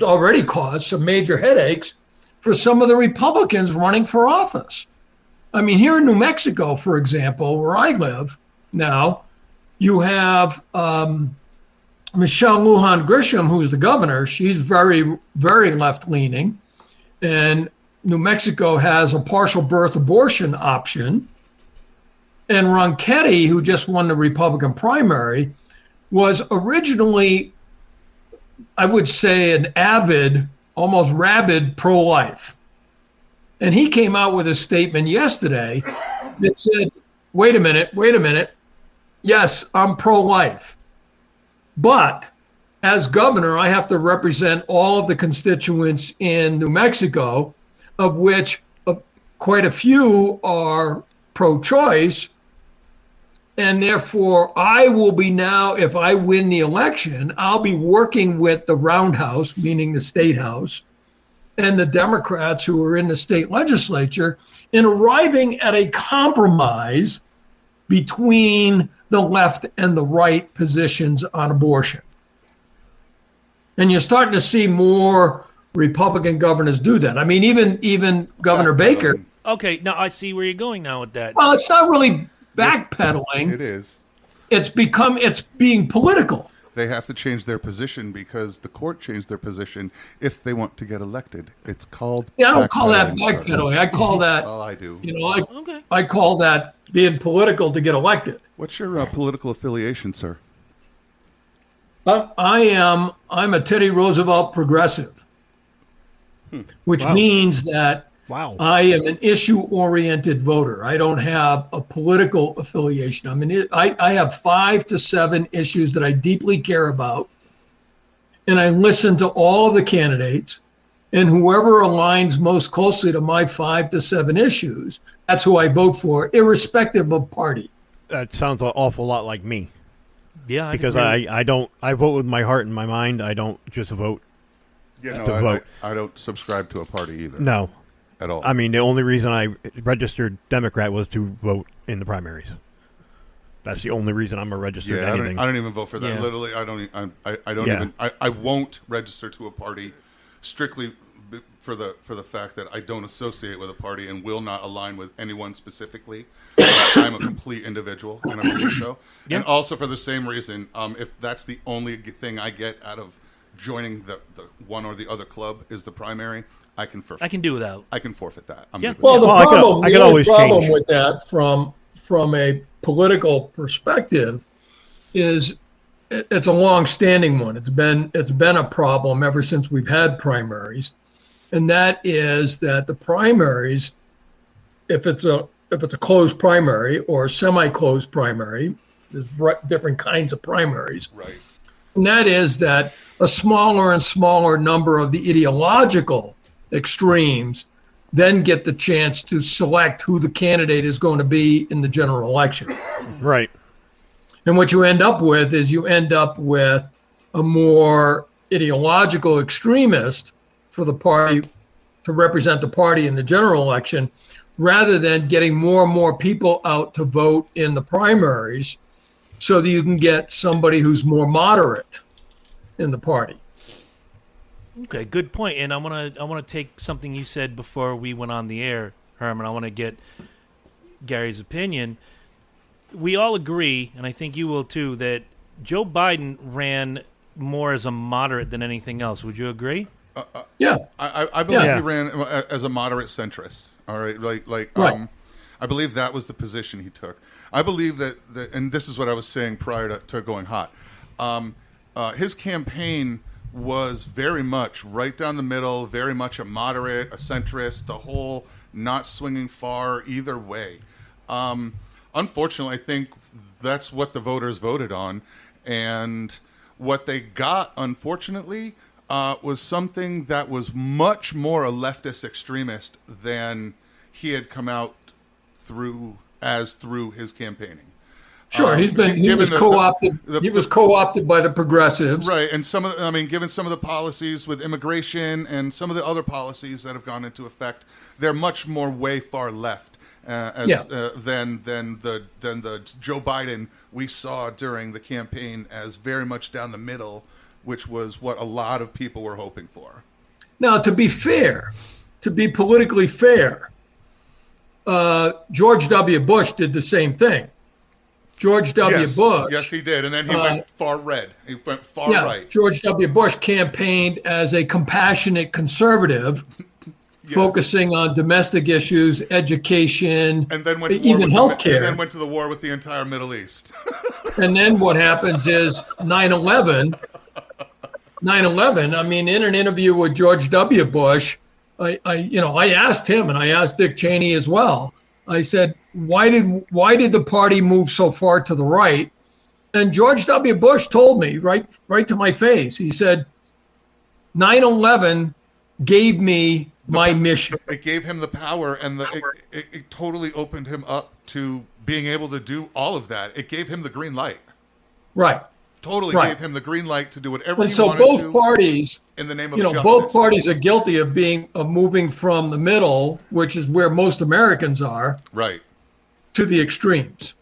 already caused some major headaches for some of the Republicans running for office. I mean, here in New Mexico, for example, where I live now, you have Michelle Lujan Grisham, who's the governor. She's very, very left-leaning. And New Mexico has a partial birth abortion option. And Ronchetti, who just won the Republican primary, was originally, I would say, an avid, almost rabid pro-life. And he came out with a statement yesterday that said, wait a minute. Yes, I'm pro-life. But as governor, I have to represent all of the constituents in New Mexico, of which quite a few are pro-choice, and therefore I will be now, if I win the election, I'll be working with the roundhouse, meaning the state house, and the Democrats who are in the state legislature in arriving at a compromise between the left and the right positions on abortion. And you're starting to see more Republican governors do that. I mean, even Governor Baker. Okay, now I see where you're going now with that. Well, it's not really backpedaling. It is. It's being political. They have to change their position because the court changed their position if they want to get elected. It's called I don't call that backpedaling, backpedaling. I call that, well, I do. I call that being political to get elected. What's your political affiliation, sir? I'm a Teddy Roosevelt progressive, which means that I am an issue-oriented voter. I don't have a political affiliation. I have 5 to 7 issues that I deeply care about, and I listen to all of the candidates, and whoever aligns most closely to my 5 to 7 issues, that's who I vote for, irrespective of party. That sounds an awful lot like me. Yeah, because I vote with my heart and my mind. I don't just vote to vote. I don't subscribe to a party either. No. At all. I mean, the only reason I registered Democrat was to vote in the primaries. That's the only reason I'm a registered anything. I don't even vote for that. Yeah. Literally, I don't even. I won't register to a party strictly for the fact that I don't associate with a party and will not align with anyone specifically. I'm a complete individual, and I believe so. Yeah. And also for the same reason, if that's the only thing I get out of joining the one or the other club is the primary, I can do without. I can forfeit that. Well, the problem, I could always problem change. with that from a political perspective is it's a long-standing one. It's been a problem ever since we've had primaries, and that is that the primaries, if it's a closed primary or a semi-closed primary, there's different kinds of primaries. Right. And that is that a smaller and smaller number of the ideological extremes then get the chance to select who the candidate is going to be in the general election. Right. And what you end up with is a more ideological extremist for the party to represent the party in the general election, rather than getting more and more people out to vote in the primaries so that you can get somebody who's more moderate in the party. Okay, good point. And I want to take something you said before we went on the air, Herman. I want to get Gary's opinion. We all agree, and I think you will too, that Joe Biden ran more as a moderate than anything else. Would you agree? Yeah. I believe he ran as a moderate centrist. All right, right. I believe that was the position he took. I believe that and this is what I was saying prior to going hot. His campaign was very much right down the middle, very much a moderate, a centrist, the whole not swinging far either way. Unfortunately, I think that's what the voters voted on, and what they got, unfortunately, was something that was much more a leftist extremist than he had come out through his campaigning. Sure, he was co-opted. He was co-opted by the progressives, right? And given some of the policies with immigration and some of the other policies that have gone into effect, they're much more way far left than the Joe Biden we saw during the campaign as very much down the middle, which was what a lot of people were hoping for. Now, to be fair, to be politically fair, George W. Bush did the same thing. George W. Bush. Yes, he did. And then he went far red. He went far right. George W. Bush campaigned as a compassionate conservative, focusing on domestic issues, education, and then went to even healthcare. And then went to the war with the entire Middle East. And then what happens is 9/11. I mean, in an interview with George W. Bush, I asked him, and I asked Dick Cheney as well. I said, why did the party move so far to the right? And George W. Bush told me right to my face. He said, 9/11 gave me my mission. It gave him the power, and it totally opened him up to being able to do all of that. It gave him the green light. Right. Totally Right. gave him the green light to do whatever And he so wanted both to parties, in the name of you know, justice. both parties are guilty of moving from the middle, which is where most Americans are, Right. to the extremes.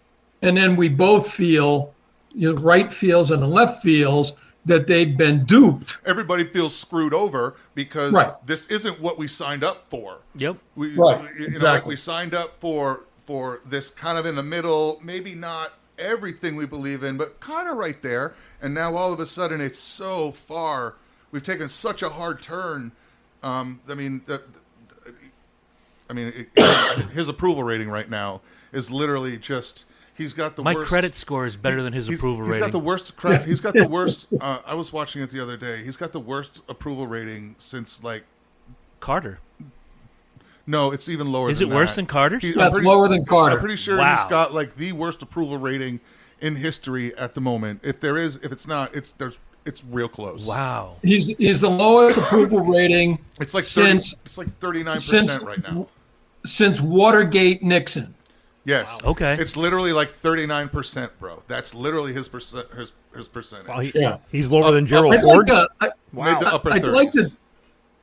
And then we both feel, you know, right feels and the left feels that they've been duped. Everybody feels screwed over because Right. this isn't what we signed up for. Yep. Right, You know, exactly. we signed up for this kind of in the middle, maybe not everything we believe in, but kind of right there. And now all of a sudden it's so far. We've taken such a hard turn. His approval rating right now is literally just. He's got the My worst. credit score is better than his approval He's rating. got the worst. He's got the worst. I was watching it the other day. He's got the worst approval rating since like. Carter. No, it's even lower. Is than it worse that. than Carter's? That's lower than Carter. I'm pretty sure Wow. he's got like the worst approval rating in history at the moment. If it's not, it's real close. Wow. He's the lowest approval rating It's like since 39% right now. since Watergate Nixon. Yes. Wow. Okay. It's literally like 39%, bro. That's literally his percentage. Well, Yeah. he's lower than Gerald I'd Ford. Mid to upper 30s.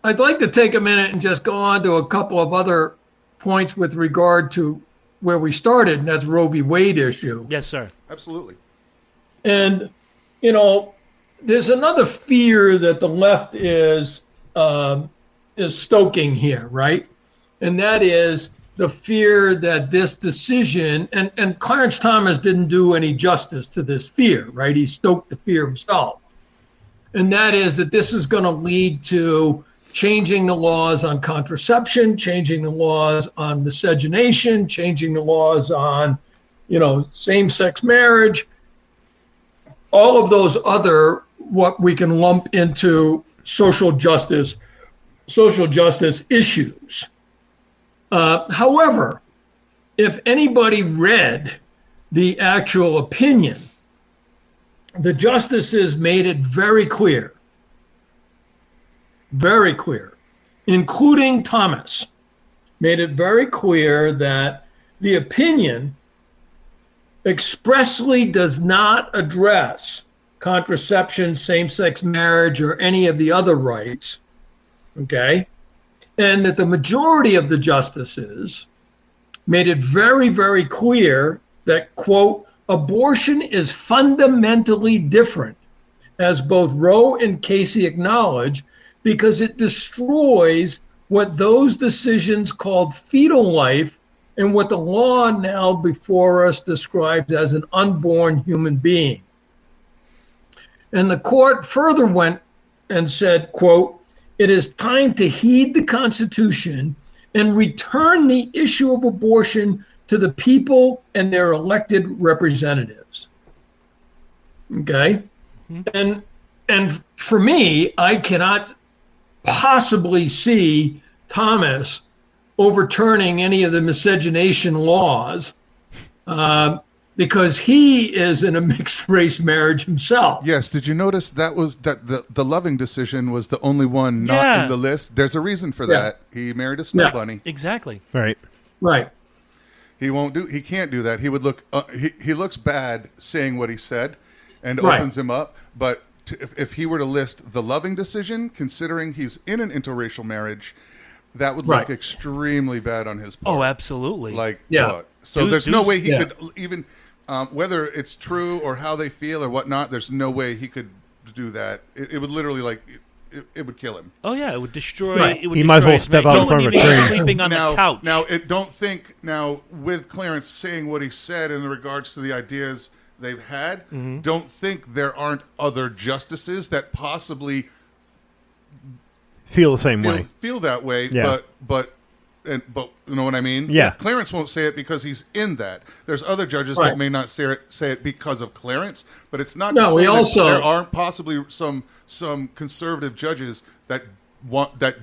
I'd like to take a minute and just go on to a couple of other points with regard to where we started, and that's Roe v. Wade issue. Yes, sir. Absolutely. And, you know, there's another fear that the left is stoking here, right? And that is the fear that this decision, and Clarence Thomas didn't do any justice to this fear, right? He stoked the fear himself. And that is that this is going to lead to changing the laws on contraception, changing the laws on miscegenation, changing the laws on, you know, same-sex marriage, all of those other what we can lump into social justice issues. However, if anybody read the actual opinion, the justices made it very clear, including Thomas, made it very clear that the opinion expressly does not address contraception, same-sex marriage, or any of the other rights, okay? And that the majority of the justices made it very, very clear that, quote, abortion is fundamentally different, as both Roe and Casey acknowledge, because it destroys what those decisions called fetal life and what the law now before us describes as an unborn human being. And the court further went and said, quote, it is time to heed the Constitution and return the issue of abortion to the people and their elected representatives. Okay? And for me, I cannot possibly see Thomas overturning any of the miscegenation laws because he is in a mixed race marriage himself. Yes. Did you notice that the Loving decision was the only one not in the list? There's a reason for that. He married a snow bunny. Exactly. Right. Right. He can't do that. He would look. He looks bad saying what he said, and Right. opens him up. But if he were to list the Loving decision, considering he's in an interracial marriage, that would look Right. extremely bad on his part. Oh, absolutely. Like, Yeah. what? So there's no way he Yeah. could even, whether it's true or how they feel or whatnot. There's no way he could do that. It would literally it would kill him. Oh yeah, it would destroy. Right. It would He might as destroy well his step marriage. out in He front of a wouldn't even be train. sleeping on the couch. Now with Clarence saying what he said in regards to the ideas they've had, don't think there aren't other justices that possibly Feel the same way. feel that way. Yeah. But you know what I mean? Yeah. Clarence won't say it because he's in that. There's other judges Right. that may not say it because of Clarence, but it's not No, to we say that also- there aren't possibly some conservative judges that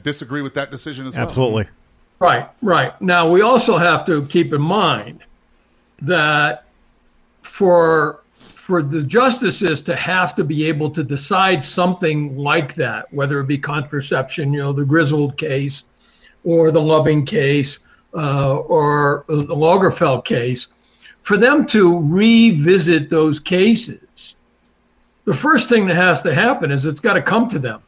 disagree with that decision as well. Absolutely. Right. Now, we also have to keep in mind that for the justices to have to be able to decide something like that, whether it be contraception, the Griswold case, or the Loving case, or the Lagerfeld case, for them to revisit those cases, the first thing that has to happen is it's got to come to them.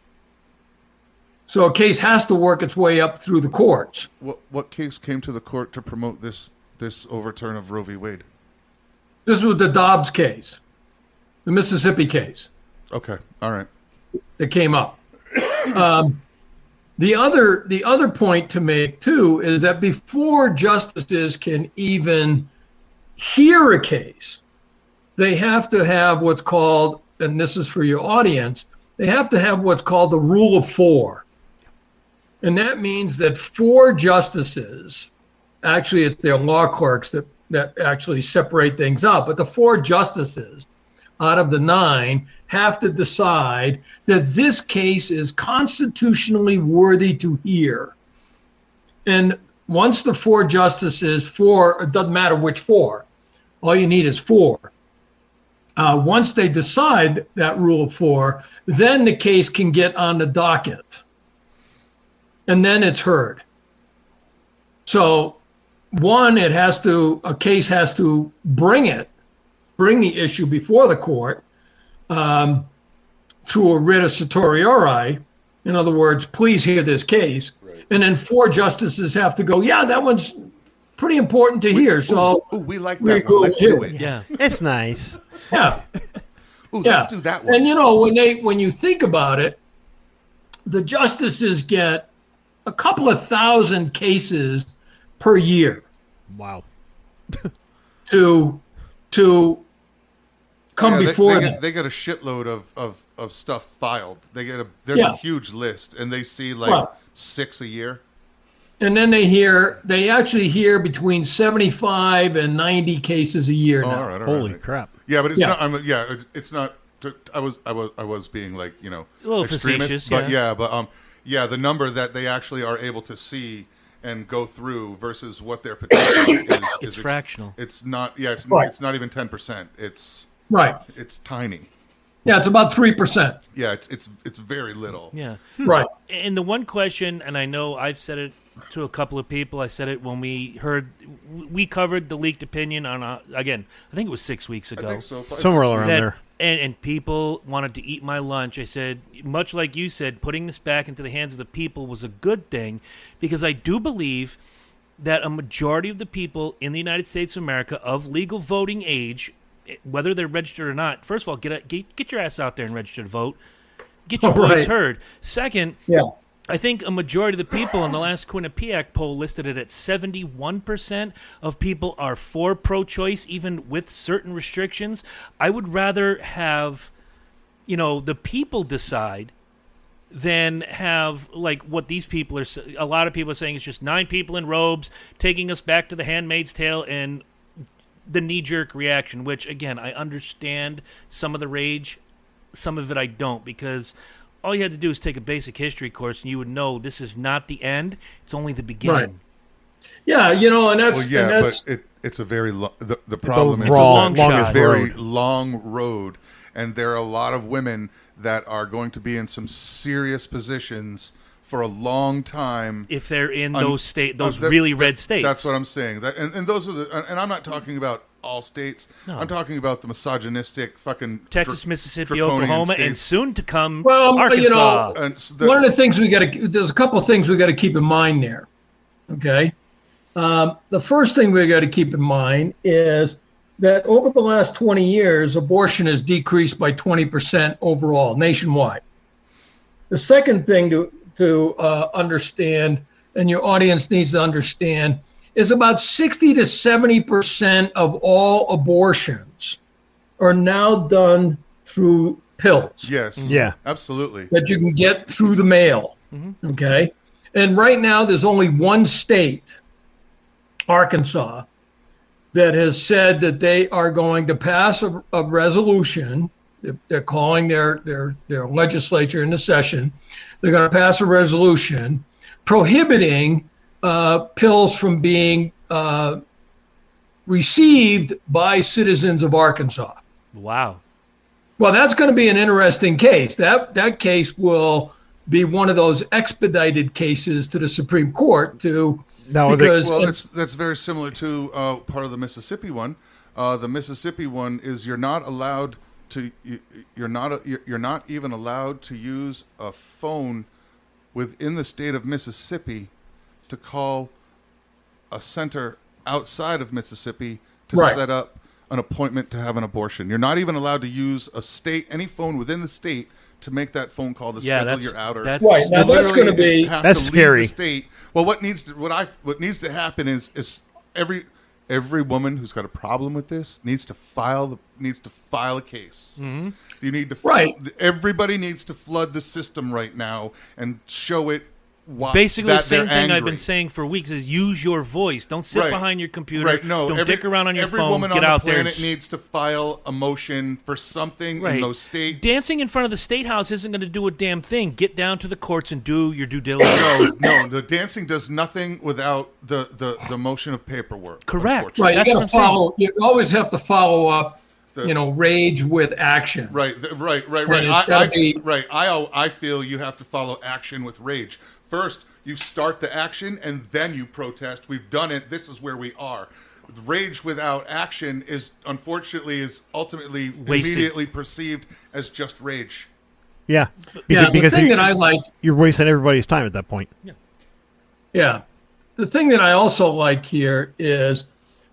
So a case has to work its way up through the courts. What case came to the court to promote this overturn of Roe v. Wade? This was the Dobbs case, the Mississippi case. Okay, all right. That came up. The other point to make too is that before justices can even hear a case, they have to have what's called, and this is for your audience, they have to have what's called the rule of four. And that means that 4 justices, actually it's their law clerks that actually separate things out, but the 4 justices out of the 9 have to decide that this case is constitutionally worthy to hear. And once the 4 justices, it doesn't matter which 4, all you need is 4. Once they decide that rule of 4, then the case can get on the docket. And then it's heard. So a case has to bring the issue before the court through a writ of certiorari. In other words, please hear this case. Right. And then 4 justices have to go, yeah, that one's pretty important to hear. So we like that one. Let's do it. Yeah. It's nice. Yeah. Let's do that one. And when you think about it, the justices get a couple of thousand cases per year. Wow. to come before them. They get a shitload of stuff filed. There's a huge list, and they see 6 a year. And then they actually hear between 75 and 90 cases a year now. All right, Holy crap. Yeah, but it's not. It's not. I was being a little extremist, but the number that they actually are able to see and go through versus what their petition is. It's fractional. It's not. Yeah, it's not even 10%. It's right. It's tiny. Yeah, it's about 3%. Yeah, it's very little. Yeah. Right. And the one question, and I know I've said it to a couple of people. I said it when we covered the leaked opinion on again. I think it was 6 weeks ago. I think so. Somewhere around there. And people wanted to eat my lunch. I said, much like you said, putting this back into the hands of the people was a good thing, because I do believe that a majority of the people in the United States of America of legal voting age, whether they're registered or not, first of all, get your ass out there and register to vote. Get your voice heard. Second, I think a majority of the people in the last Quinnipiac poll listed it at 71% of people are for pro-choice, even with certain restrictions. I would rather have, the people decide than have what these people are. A lot of people are saying it's just 9 people in robes taking us back to The Handmaid's Tale and the knee-jerk reaction, which, again, I understand some of the rage, some of it I don't, because all you had to do is take a basic history course and you would know this is not the end, it's only the beginning. Right. Yeah, and that's... Well, yeah, but it's a very... The problem is it's a very long road, and there are a lot of women that are going to be in some serious positions for a long time. If they're in those really red states. That's what I'm saying. And those are and I'm not talking about all states. No. I'm talking about the misogynistic fucking Texas, Mississippi, Oklahoma, states. And soon to come Arkansas. One of the things there's a couple of things we got to keep in mind there. Okay. The first thing we got to keep in mind is that over the last 20 years, abortion has decreased by 20% overall nationwide. The second thing to understand, and your audience needs to understand, is about 60 to 70% of all abortions are now done through pills. Yes. Yeah. Absolutely. That you can get through the mail. Mm-hmm. Okay. And right now there's only one state, Arkansas, that has said that they are going to pass a resolution. They're calling their legislature into session. They're going to pass a resolution prohibiting pills from being received by citizens of Arkansas. Wow. Well, that's going to be an interesting case. That case will be one of those expedited cases to the Supreme Court that's very similar to part of the Mississippi one. The Mississippi one is you're not even allowed to use a phone within the state of Mississippi to call a center outside of Mississippi to set up an appointment to have an abortion. You're not even allowed to use any phone within the state to make that phone call to schedule your outer. Now that's going to be scary. The state. Well, what needs to happen is every woman who's got a problem with this needs to file a case. Mm-hmm. You need to everybody needs to flood the system right now and show it. Basically, the same thing I've been saying for weeks is use your voice. Don't sit behind your computer. Right. No, don't dick around on your phone. Every woman Get on out the planet there. needs to file a motion for something in those states. Dancing in front of the State House isn't going to do a damn thing. Get down to the courts and do your due diligence. No, the dancing does nothing without the motion of paperwork. Correct. Right. That's what I'm saying. You always have to follow up. Rage with action. Right. I feel you have to follow action with rage. First, you start the action, and then you protest. We've done it. This is where we are. Rage without action is ultimately immediately perceived as just rage. Yeah. Because the thing that I like... You're wasting everybody's time at that point. Yeah. The thing that I also like here is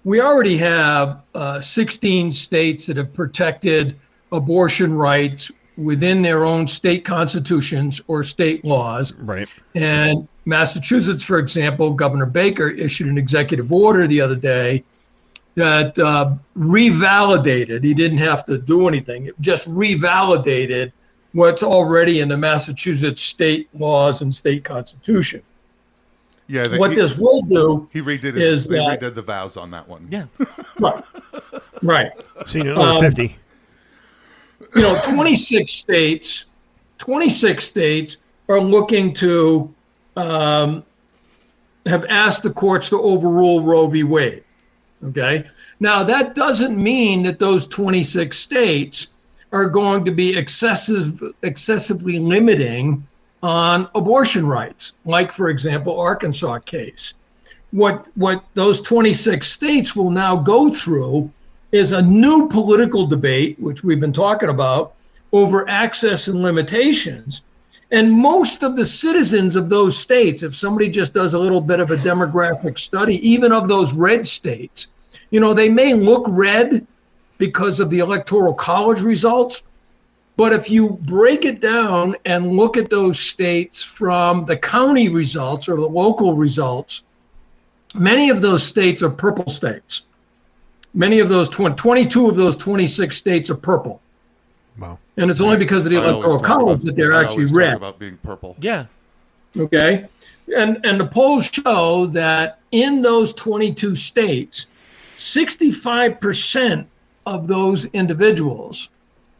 we already have 16 states that have protected abortion rights within their own state constitutions or state laws. Right. And Massachusetts, for example, Governor Baker issued an executive order the other day that revalidated, he didn't have to do anything, it just revalidated what's already in the Massachusetts state laws and state constitution. Yeah, this will do he redid the vows on that one. Yeah. Right. Seen it over 50. 26 states are looking to have asked the courts to overrule Roe v. Wade. Okay. Now that doesn't mean that those 26 states are going to be excessively limiting on abortion rights, like, for example, Arkansas case. What those 26 states will now go through is a new political debate, which we've been talking about, over access and limitations. And most of the citizens of those states, if somebody just does a little bit of a demographic study, even of those red states, they may look red because of the Electoral College results. But if you break it down and look at those states from the county results or the local results, many of those states are purple states. Many of those 22 of those 26 states are purple. Wow. And it's only because of the Electoral College that they're actually red. About being purple. Yeah. Okay. And the polls show that in those 22 states, 65% of those individuals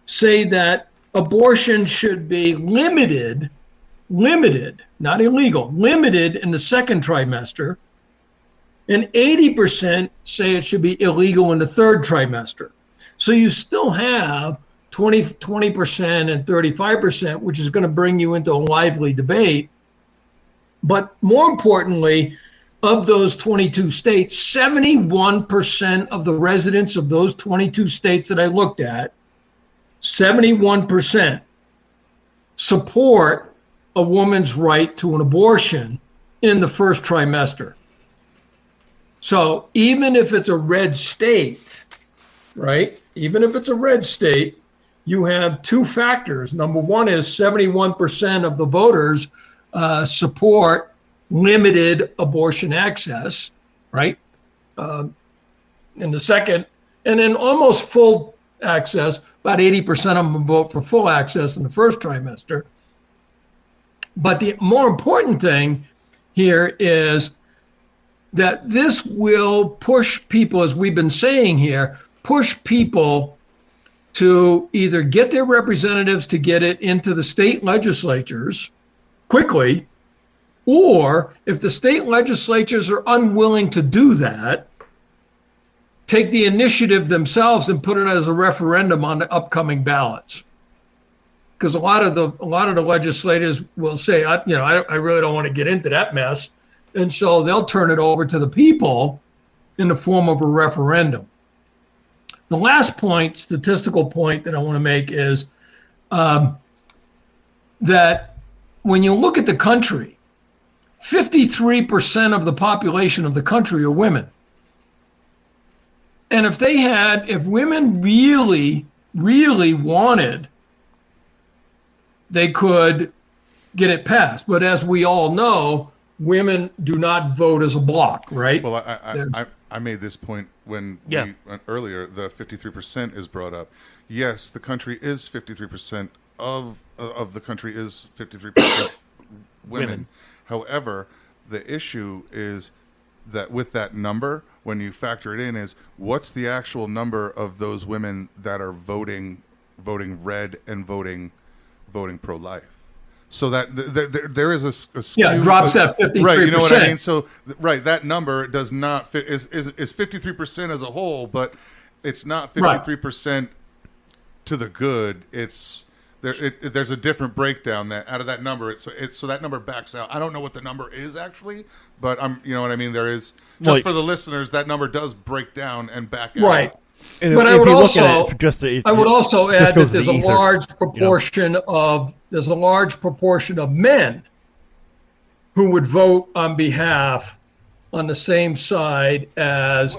say that abortion should be limited, not illegal, limited in the second trimester. And 80% say it should be illegal in the third trimester. So you still have 20% and 35%, which is going to bring you into a lively debate. But more importantly, of those 22 states, 71% of the residents of those 22 states that I looked at, 71% support a woman's right to an abortion in the first trimester. So even if it's a red state, right? Even if it's a red state, you have two factors. Number one is 71% of the voters support limited abortion access, right? And the second, and then almost full access, about 80% of them vote for full access in the first trimester. But the more important thing here is that this will push people, as we've been saying here, push people to either get their representatives to get it into the state legislatures quickly, or if the state legislatures are unwilling to do that, take the initiative themselves and put it as a referendum on the upcoming ballots. because a lot of the legislators will say, I really don't want to get into that mess, and so they'll turn it over to the people in the form of a referendum. The last point, statistical point that I want to make is that when you look at the country, 53% of the population of the country are women. And if women really, really wanted, they could get it passed. But as we all know, women do not vote as a block, right? Well, I made this point when earlier the 53% is brought up. Yes, the country is 53% of the country is 53% women. However, the issue is that with that number, when you factor it in, is what's the actual number of those women that are voting red and voting pro-life? So that there is a skew. Yeah, it drops that 53%. Right, you know what I mean? So, right, that number does not fit, is 53% as a whole, but it's not 53% to the good. It's there's a different breakdown that out of that number. So that number backs out. I don't know what the number is actually, but you know what I mean? There is, just for the listeners, that number does break down and back out. Right. And but I would also add that there's a ether, large proportion of men who would vote on the same side as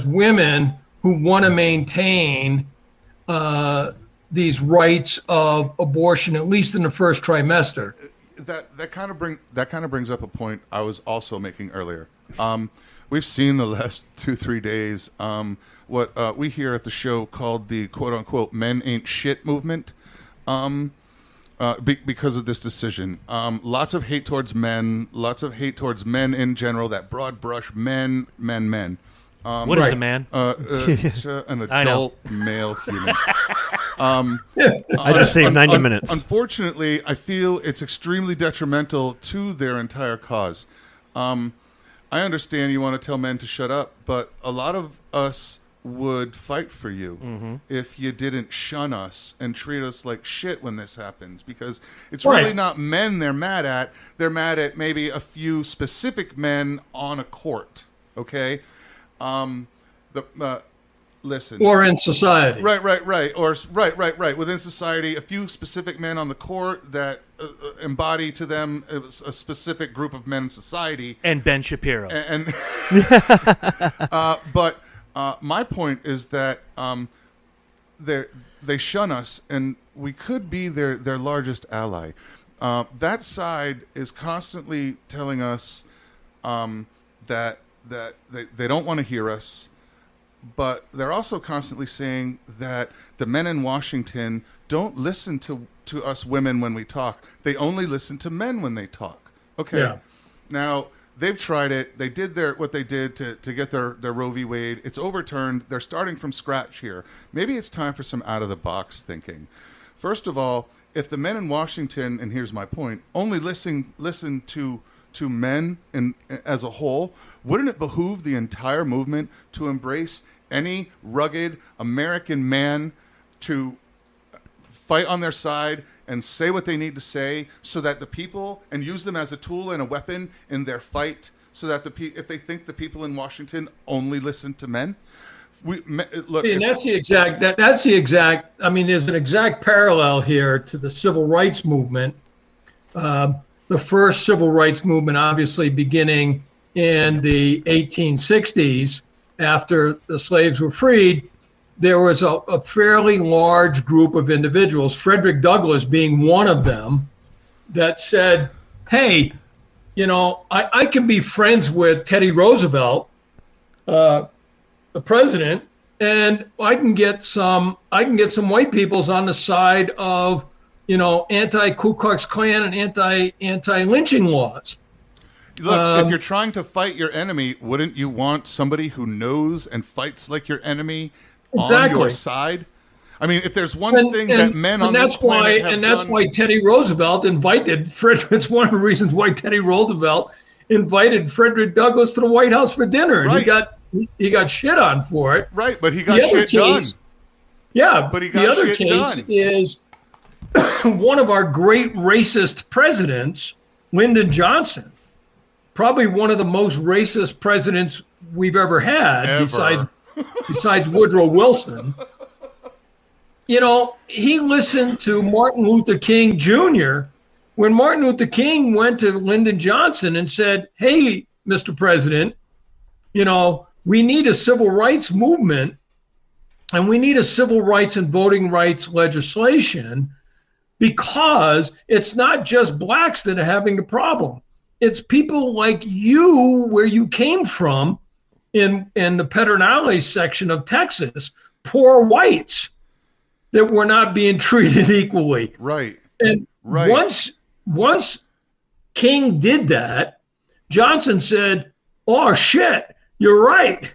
women who want to maintain these rights of abortion, at least in the first trimester. That kind of brings up a point I was also making earlier. We've seen the last 2-3 days what we here at the show called the quote-unquote "men ain't shit" movement because of this decision. Lots of hate towards men, lots of hate towards men in general, that broad brush, men. What is a man? An adult male human. I just saved 90 minutes. Unfortunately, I feel it's extremely detrimental to their entire cause. I understand you want to tell men to shut up, but a lot of us would fight for you if you didn't shun us and treat us like shit when this happens, because it's really not men they're mad at. They're mad at maybe a few specific men on a court, okay? Listen. Or in society. Right. Or right. Within society, a few specific men on the court that embody to them a specific group of men in society. And Ben Shapiro. But my point is that they shun us, and we could be their largest ally. That side is constantly telling us that they don't want to hear us. But they're also constantly saying that the men in Washington don't listen to us women when we talk. They only listen to men when they talk. Okay. Yeah. Now, they've tried it. They did what they did to get their Roe v. Wade. It's overturned. They're starting from scratch here. Maybe it's time for some out-of-the-box thinking. First of all, if the men in Washington, and here's my point, only listen to men as a whole, wouldn't it behoove the entire movement to embrace any rugged American man to fight on their side and say what they need to say, so that the people, and use them as a tool and a weapon in their fight, so that if they think the people in Washington only listen to men? Look, and that's the exact. I mean, there's an exact parallel here to the civil rights movement. The first civil rights movement, obviously beginning in the 1860s, after the slaves were freed, there was a fairly large group of individuals, Frederick Douglass being one of them, that said, hey, I can be friends with Teddy Roosevelt, the president, and I can get some white peoples on the side of anti-Ku Klux Klan and anti-lynching laws. Look, if you're trying to fight your enemy, wouldn't you want somebody who knows and fights like your enemy on your side? I mean, if there's one thing that men on this planet have done... And that's why Teddy Roosevelt invited Frederick. It's one of the reasons why Teddy Roosevelt invited Frederick Douglass to the White House for dinner. Right. And he got shit on for it. Right, but he got shit done. Yeah, but the other case is one of our great racist presidents, Lyndon Johnson, probably one of the most racist presidents we've ever had, besides Woodrow Wilson. You know, he listened to Martin Luther King Jr. when Martin Luther King went to Lyndon Johnson and said, hey, Mr. President, you know, we need a civil rights movement and we need a civil rights and voting rights legislation, because it's not just blacks that are having the problem. It's people like you, where you came from in the Pedernales section of Texas, poor whites that were not being treated equally. Right. And once King did that, Johnson said, oh, shit, you're right.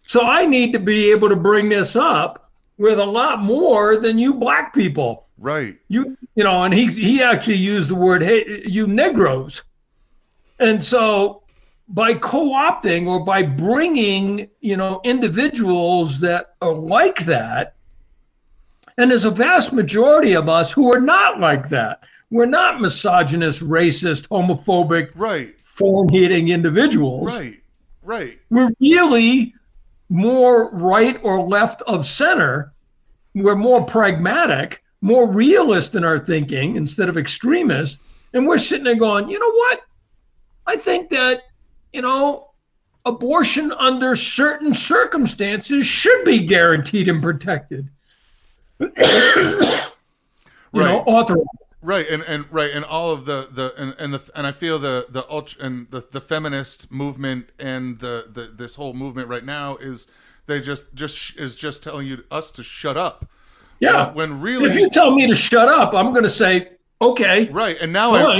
So I need to be able to bring this up with a lot more than you black people. Right. You know, and he actually used the word, hey, you Negroes. And so by co-opting or by bringing, you know, individuals that are like that, and there's a vast majority of us who are not like that. We're not misogynist, racist, homophobic, form-hating individuals. Right. We're really more right or left of center. We're more pragmatic, more realist in our thinking instead of extremist. And we're sitting there going, you know what? I think that, you know, abortion under certain circumstances should be guaranteed and protected. You know, authorized. Right, and all of and I feel the ultra and the feminist movement and this whole movement right now is they just telling us to shut up. Yeah. When really, if you tell me to shut up, I'm going to say okay. Right, and now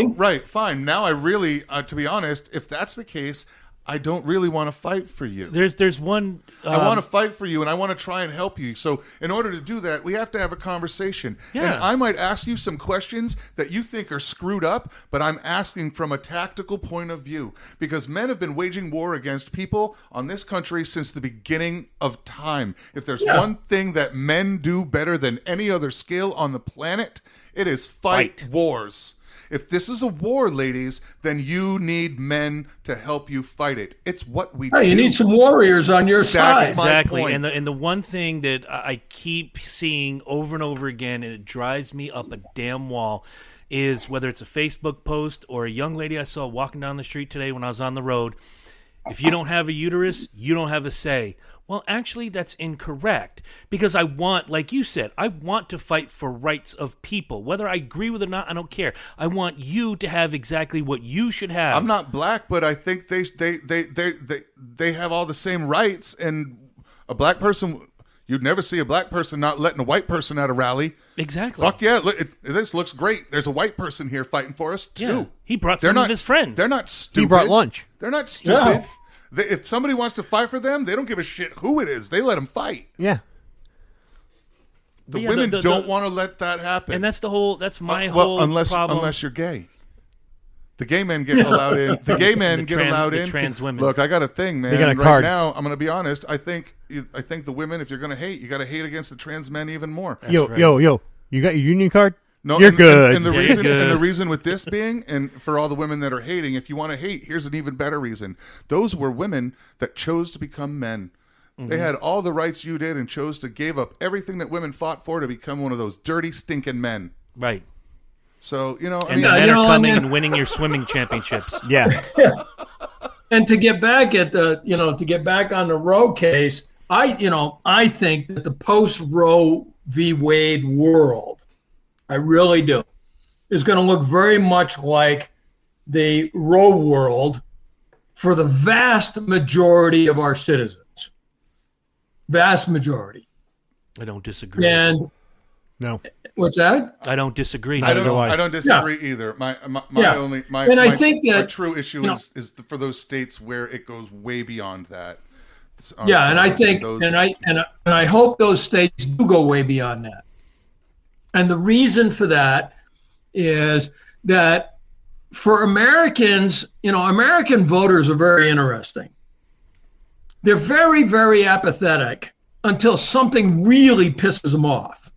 fine. Now I really, to be honest, if that's the case, I don't really want to fight for you. There's one. I want to fight for you, and I want to try and help you. So in order to do that, we have to have a conversation. Yeah. And I might ask you some questions that you think are screwed up, but I'm asking from a tactical point of view. Because men have been waging war against people on this country since the beginning of time. If there's one thing that men do better than any other skill on the planet, it is fight wars. If this is a war, ladies, then you need men to help you fight it. It's what we do. You need some warriors on your side. Exactly. My point. And the one thing that I keep seeing over and over again, and it drives me up a damn wall, is whether it's a Facebook post or a young lady I saw walking down the street today when I was on the road, if you don't have a uterus, you don't have a say. Well, actually, that's incorrect, because I want, like you said, I want to fight for rights of people. Whether I agree with it or not, I don't care. I want you to have exactly what you should have. I'm not black, but I think they have all the same rights. And a black person, you'd never see a black person not letting a white person at a rally. Exactly. Fuck yeah, this looks great. There's a white person here fighting for us too. Yeah. He brought some of his friends. They're not stupid. He brought lunch. They're not stupid. No. If somebody wants to fight for them, they don't give a shit who it is. They let them fight. Yeah. The women don't want to let that happen. And that's my whole problem. Unless you're gay. The gay men get allowed in. The gay men get allowed in. Trans women. Look, I got a thing, man. They got a right card. now, I'm going to be honest. I think the women, if you're going to hate, you got to hate against the trans men even more. Yo, you got your union card? No, you're good. And the reason with this being, and for all the women that are hating, if you want to hate, here's an even better reason. Those were women that chose to become men. Mm-hmm. They had all the rights you did and chose to give up everything that women fought for to become one of those dirty, stinking men. Right. So, and the men are coming and winning your swimming championships. Yeah. And to get back at to get back on the Roe case, I think that the post-Roe v. Wade world, I really do, is going to look very much like the Roe world for the vast majority of our citizens. Vast majority. I don't disagree. And no. What's that? I don't disagree. I don't disagree either. My true issue is for those states where it goes way beyond that. And I think and I hope those states do go way beyond that. And the reason for that is that for Americans, American voters are very interesting. They're very, very apathetic until something really pisses them off.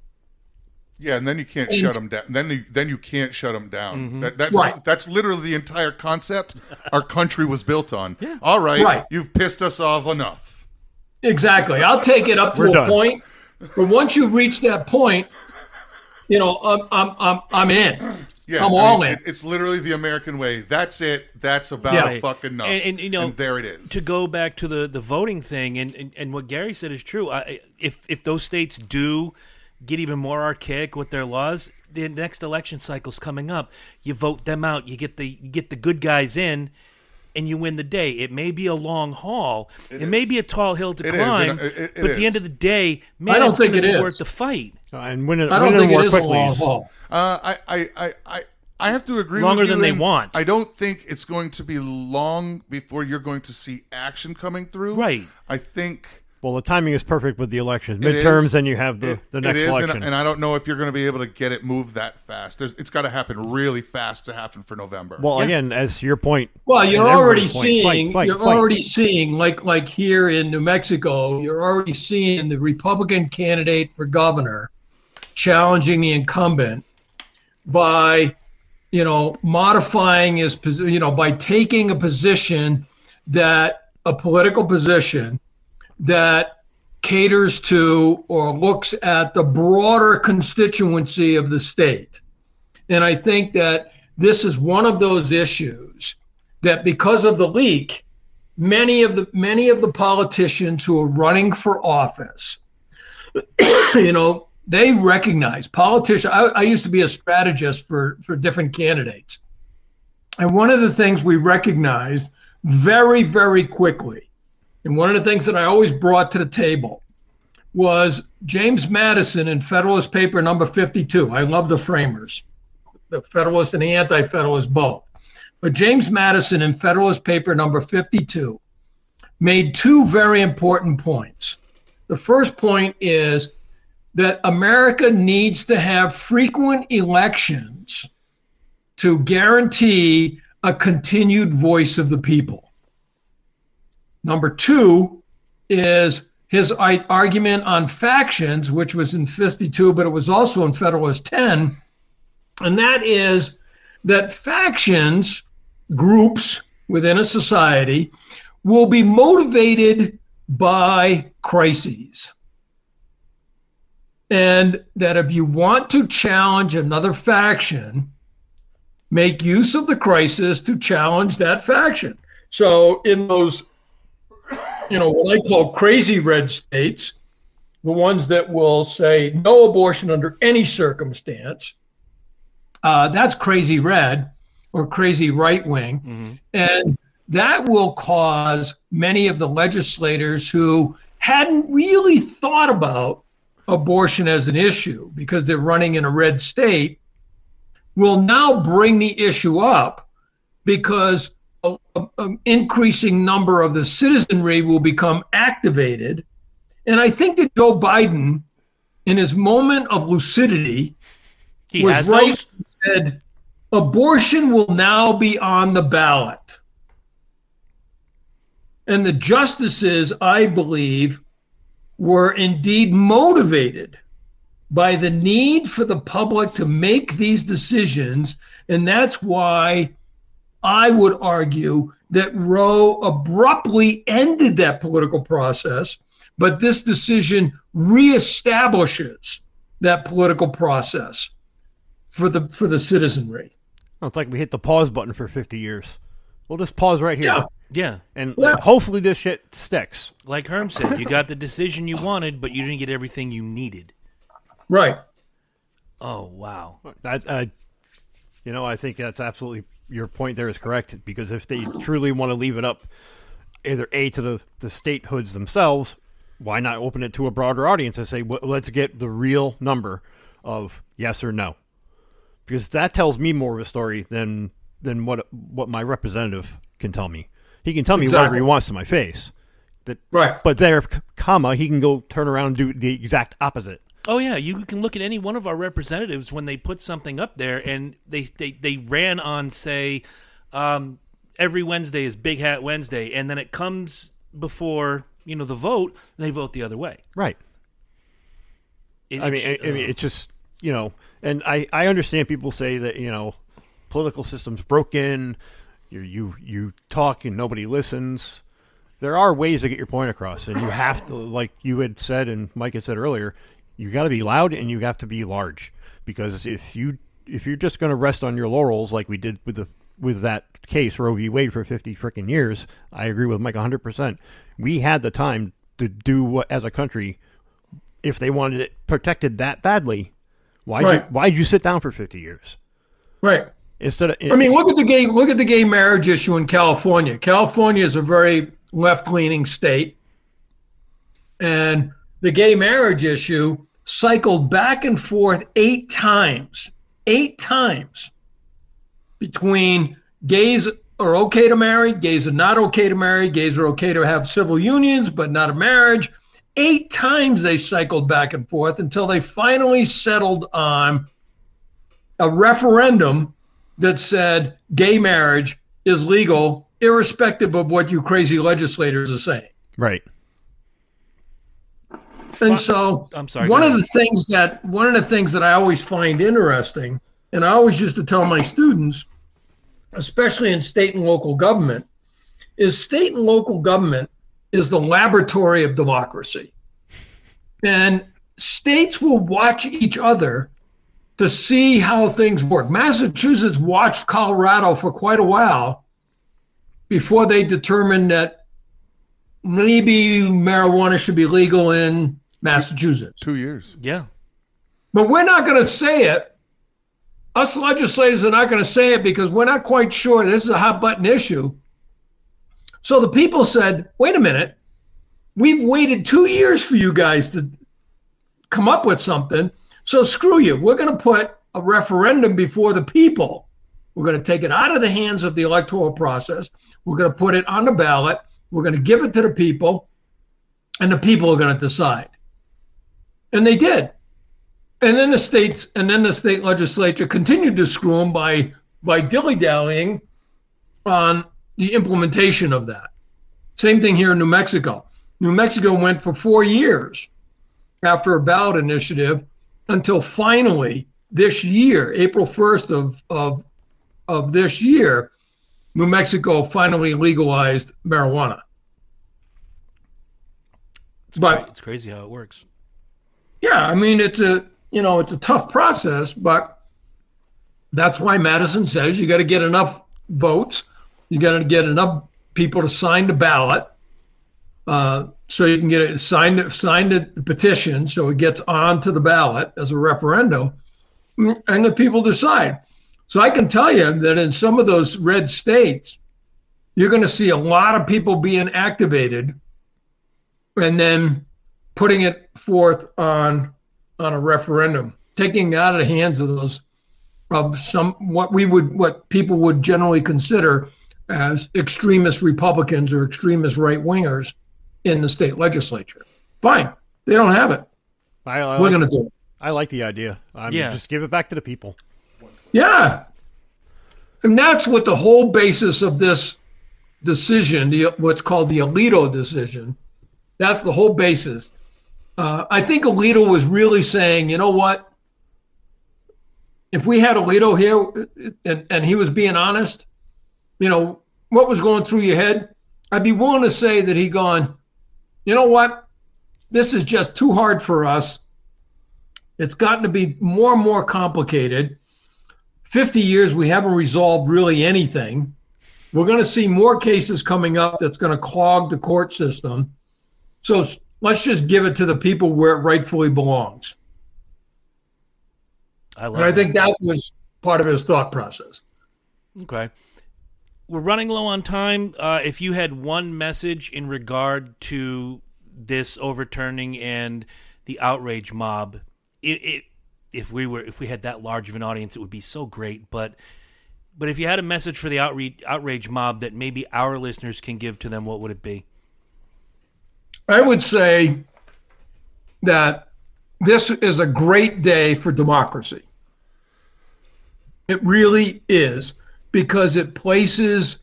Yeah, and then you can't shut them down. Then you can't shut them down. Right. That's literally the entire concept our country was built on. Yeah. All right, you've pissed us off enough. Exactly. I'll take it up to a point, but once you reach that point, I'm in. Yeah, I'm all in. It's literally the American way. That's it. That's about fucking enough. And there it is. To go back to the voting thing, and what Gary said is true. If those states do get even more archaic with their laws, the next election cycle's coming up. You vote them out. You get the good guys in, and you win the day. It may be a long haul. It may be a tall hill to climb. But at the end of the day, man, I don't it's think going to it be is worth the fight. And win it, I don't win think more it is a quickly long haul. I have to agree Longer with you. than they and want. I don't think it's going to be long before you're going to see action coming through. Right. I think... Well, the timing is perfect with the elections. Midterms, and you have the next election. And I don't know if you're going to be able to get it moved that fast. It's got to happen really fast to happen for November. Well, again, as your point... Well, you're already seeing, like here in New Mexico, you're already seeing the Republican candidate for governor challenging the incumbent by, modifying his position, by taking a political position that caters to or looks at the broader constituency of the state. And I think that this is one of those issues that, because of the leak, many of the politicians who are running for office, they recognize politicians. I used to be a strategist for different candidates. And one of the things we recognized very, very quickly, and one of the things that I always brought to the table, was James Madison in Federalist Paper number 52. I love the framers, the Federalist and the Anti-Federalist both. But James Madison in Federalist Paper number 52 made two very important points. The first point is that America needs to have frequent elections to guarantee a continued voice of the people. Number two is his argument on factions, which was in 52, but it was also in Federalist 10, and that is that factions, groups within a society, will be motivated by crises. And that if you want to challenge another faction, make use of the crisis to challenge that faction. So in those, what I call crazy red states, the ones that will say no abortion under any circumstance, that's crazy red or crazy right wing. Mm-hmm. And that will cause many of the legislators who hadn't really thought about abortion as an issue because they're running in a red state will now bring the issue up because an increasing number of the citizenry will become activated. And I think that Joe Biden, in his moment of lucidity, was right. He said, abortion will now be on the ballot. And the justices, I believe, were indeed motivated by the need for the public to make these decisions. And that's why I would argue that Roe abruptly ended that political process, but this decision reestablishes that political process for the citizenry. Well, it's like we hit the pause button for 50 years. We'll just pause right here. Yeah. And hopefully this shit sticks. Like Herm said, you got the decision you wanted, but you didn't get everything you needed. Right. Oh, wow. I think that's absolutely, your point there is correct, because if they truly want to leave it up either to the statehoods themselves, why not open it to a broader audience and say, let's get the real number of yes or no? Because that tells me more of a story than what my representative can tell me. He can tell me whatever he wants to my face. Right. But there, he can go turn around and do the exact opposite. Oh, yeah. You can look at any one of our representatives when they put something up there and they ran on, say, every Wednesday is Big Hat Wednesday, and then it comes before, the vote, and they vote the other way. Right. It's just, you know, and I understand people say that, you know, political system's broken, you talk and nobody listens. There are ways to get your point across, and you have to, like you had said and Mike had said earlier, you got to be loud and you have to be large, because if you're just going to rest on your laurels like we did with that case Roe v. Wade for 50 freaking years, I agree with Mike 100%. We had the time to do what, as a country, if they wanted it protected that badly, why'd you sit down for 50 years? Right. Instead of, I mean, look at the gay marriage issue in California. California is a very left-leaning state, and the gay marriage issue cycled back and forth 8 times between gays are okay to marry, gays are not okay to marry, gays are okay to have civil unions but not a marriage. 8 times they cycled back and forth until they finally settled on a referendum that said gay marriage is legal irrespective of what you crazy legislators are saying. right. And so I'm sorry. one of the things that I always find interesting, and I always used to tell my students, especially in state and local government, is state and local government is the laboratory of democracy. And states will watch each other to see how things work. Massachusetts watched Colorado for quite a while before they determined that maybe marijuana should be legal in Massachusetts. 2 years. Yeah. But we're not going to say it. Us legislators are not going to say it because we're not quite sure this is a hot button issue. So the people said, wait a minute, we've waited 2 years for you guys to come up with something. So screw you. We're going to put a referendum before the people. We're going to take it out of the hands of the electoral process. We're going to put it on the ballot. We're going to give it to the people, and the people are going to decide. And they did. And then the state legislature continued to screw them by dilly-dallying on the implementation of that. Same thing here in New Mexico. New Mexico went for 4 years after a ballot initiative until finally this year, April 1st of this year, New Mexico finally legalized marijuana. It's crazy how it works. Yeah, I mean it's a tough process, but that's why Madison says you got to get enough votes, you got to get enough people to sign the ballot, so you can get it signed the petition, so it gets onto the ballot as a referendum, and the people decide. So I can tell you that in some of those red states, you're going to see a lot of people being activated, and then putting it forth on a referendum, taking it out of the hands of those what people would generally consider as extremist Republicans or extremist right wingers in the state legislature. Fine, they don't have it. We're going to do it. I like the idea. Just give it back to the people. Yeah, and that's what the whole basis of this decision, what's called the Alito decision. That's the whole basis. I think Alito was really saying, you know what? If we had Alito here and he was being honest, what was going through your head? I'd be willing to say that he gone, you know what? This is just too hard for us. It's gotten to be more and more complicated. 50 years, we haven't resolved really anything. We're going to see more cases coming up that's going to clog the court system. So let's just give it to the people where it rightfully belongs. I think that was part of his thought process. Okay. We're running low on time. If you had one message in regard to this overturning and the outrage mob, if we had that large of an audience, it would be so great. But if you had a message for the outrage mob that maybe our listeners can give to them, what would it be? I would say that this is a great day for democracy. It really is, because it places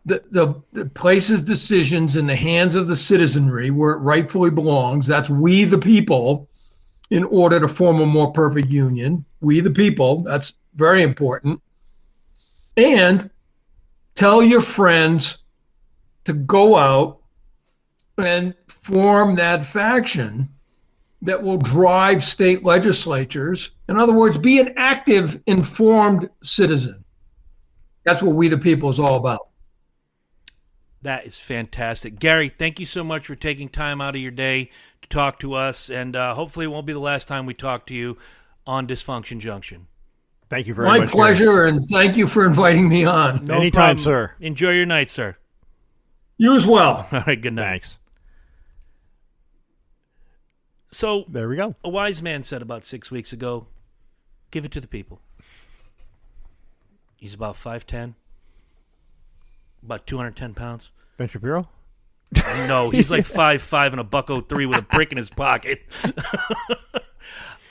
it places decisions in the hands of the citizenry where it rightfully belongs. That's we the people, in order to form a more perfect union. We the people, that's very important. And tell your friends to go out and form that faction that will drive state legislatures. In other words, be an active, informed citizen. That's what We the People is all about. That is fantastic. Gary, thank you so much for taking time out of your day to talk to us, and hopefully it won't be the last time we talk to you on Dysfunction Junction. Thank you very much. My pleasure, and thank you for inviting me on. No Anytime, problem. sir. Enjoy your night, sir. You as well. All right, good night. Thanks. So, There we go. a wise man said about 6 weeks ago, give it to the people. He's about 5'10", about 210 pounds. Ben Shapiro? No, he's like 5'5" and a $103 with a brick in his pocket.